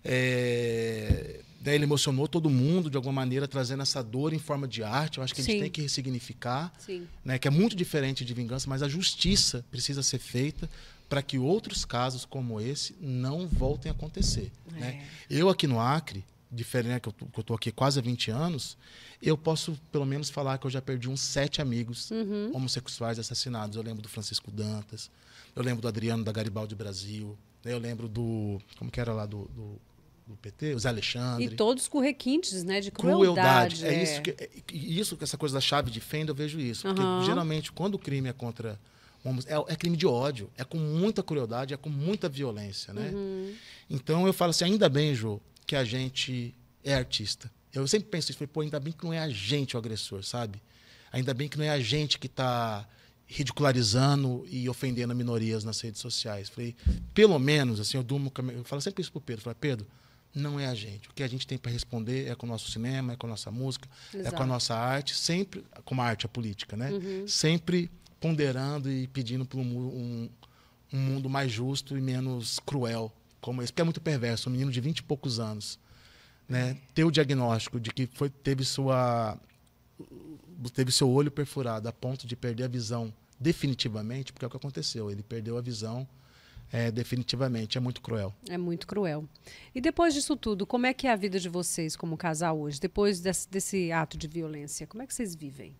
D: ele emocionou todo mundo, de alguma maneira, trazendo essa dor em forma de arte. Eu acho que a gente tem que ressignificar, né? Que é muito diferente de vingança, mas a justiça precisa ser feita para que outros casos como esse não voltem a acontecer. Né? Eu aqui no Acre, diferente, que eu estou aqui quase há 20 anos, eu posso pelo menos falar que eu já perdi uns 7 amigos homossexuais assassinados. Eu lembro do Francisco Dantas, eu lembro do Adriano da Garibaldi Brasil, eu lembro do... Como que era lá do PT? O Zé Alexandre.
C: E todos com requintes, né, de crueldade.
D: Isso, essa coisa da chave de fenda, eu vejo isso. Porque geralmente, quando o crime é contra... É crime de ódio, é com muita crueldade, é com muita violência, né? Então eu falo assim, ainda bem, Jô, que a gente é artista. Eu sempre penso isso, ainda bem que não é a gente o agressor, sabe? Ainda bem que não é a gente que está ridicularizando e ofendendo minorias nas redes sociais. Falei, pelo menos, assim, eu falo sempre isso pro Pedro, Pedro, não é a gente. O que a gente tem para responder é com o nosso cinema, é com a nossa música,
C: Exato.
D: é com a nossa arte, sempre, como a arte, a política, né? Sempre ponderando e pedindo por um mundo mais justo e menos cruel, como esse, porque é muito perverso. Um menino de 20 e poucos anos, né, ter o diagnóstico de que teve seu olho perfurado a ponto de perder a visão definitivamente, porque é o que aconteceu. Ele perdeu a visão definitivamente. É muito cruel.
C: É muito cruel. E depois disso tudo, como é que é a vida de vocês como casal hoje? Depois desse ato de violência, como é que vocês vivem?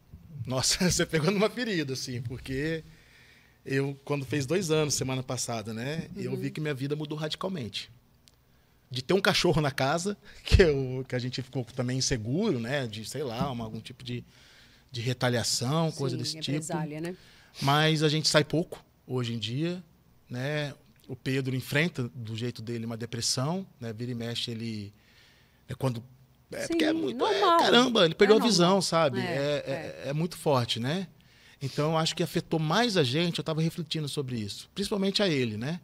D: Nossa, você pegou numa ferida, assim, porque eu, quando fez 2 anos, semana passada, né, eu vi que minha vida mudou radicalmente. De ter um cachorro na casa, que a gente ficou também inseguro, né, de, sei lá, algum tipo de retaliação, coisa desse tipo.
C: Né?
D: Mas a gente sai pouco, hoje em dia, né, o Pedro enfrenta, do jeito dele, uma depressão, né, vira e mexe, ele... porque é muito... caramba, ele perdeu a visão, sabe? É muito forte, né? Então, eu acho que afetou mais a gente, eu estava refletindo sobre isso. Principalmente a ele, né?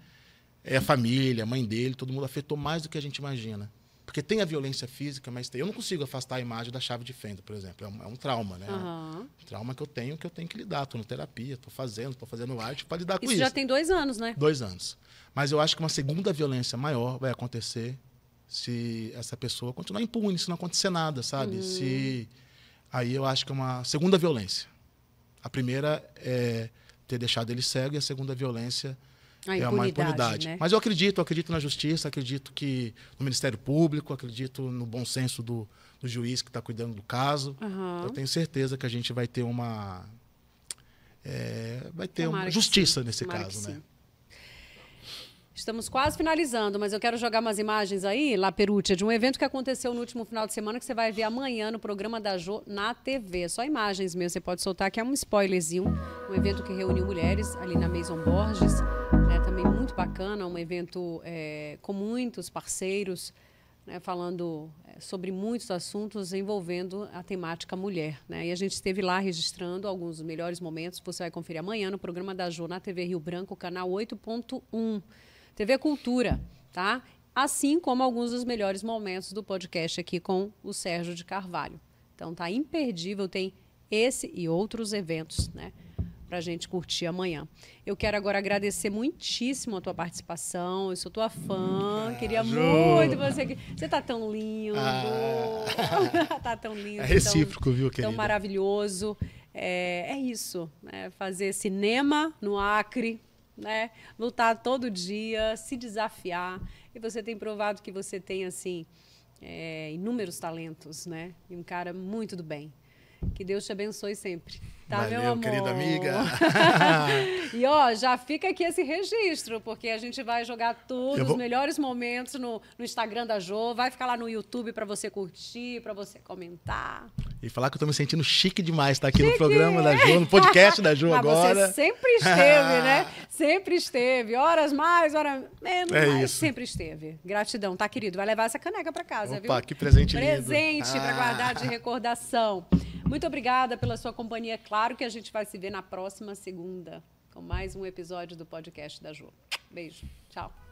D: A família, a mãe dele, todo mundo afetou mais do que a gente imagina. Porque tem a violência física, mas eu não consigo afastar a imagem da chave de fenda, por exemplo. É um trauma, né? Um trauma que eu tenho que lidar. Estou na terapia, estou fazendo arte para lidar com isso.
C: Isso já tem 2 anos, né?
D: 2 anos. Mas eu acho que uma segunda violência maior vai acontecer se essa pessoa continuar impune, se não acontecer nada, sabe? Aí eu acho que é uma segunda violência. A primeira é ter deixado ele cego e a segunda violência é uma impunidade. Né? Mas eu acredito na justiça, acredito que no Ministério Público, acredito no bom senso do juiz que está cuidando do caso. Eu tenho certeza que a gente vai ter uma justiça nesse caso, né?
C: Estamos quase finalizando, mas eu quero jogar umas imagens aí, lá, Perútia, de um evento que aconteceu no último final de semana, que você vai ver amanhã no programa da Jô na TV. Só imagens mesmo, você pode soltar, que é um spoilerzinho. Um evento que reuniu mulheres ali na Maison Borges. Também muito bacana, um evento com muitos parceiros, né, falando sobre muitos assuntos envolvendo a temática mulher. Né? E a gente esteve lá registrando alguns dos melhores momentos. Você vai conferir amanhã no programa da Jô na TV Rio Branco, canal 8.1. TV Cultura, tá? Assim como alguns dos melhores momentos do podcast aqui com o Sérgio de Carvalho. Então tá imperdível, tem esse e outros eventos, né? Pra gente curtir amanhã. Eu quero agora agradecer muitíssimo a tua participação. Eu sou tua fã. Queria muito você. Você tá tão lindo. Tá tão lindo.
D: É recíproco, viu, querida?
C: Tão maravilhoso. É isso, né? Fazer cinema no Acre. Né? Lutar todo dia, se desafiar. E você tem provado que você tem assim inúmeros talentos, né? E um cara muito do bem. Que Deus te abençoe sempre. Tá,
D: valeu,
C: meu amor?
D: Querida amiga.
C: E já fica aqui esse registro, porque a gente vai jogar os melhores momentos no Instagram da Jô, vai ficar lá no YouTube para você curtir, para você comentar.
D: E falar que eu tô me sentindo chique demais estar aqui no programa da Jô, no podcast da Jô agora.
C: Você sempre esteve, né? Sempre esteve. Horas mais, horas menos, mas
D: isso.
C: Sempre esteve. Gratidão, tá, querido? Vai levar essa caneca para casa, viu?
D: Opa, que presente lindo.
C: Presente para guardar de recordação. Muito obrigada pela sua companhia. Claro que a gente vai se ver na próxima segunda com mais um episódio do podcast da Jô. Beijo. Tchau.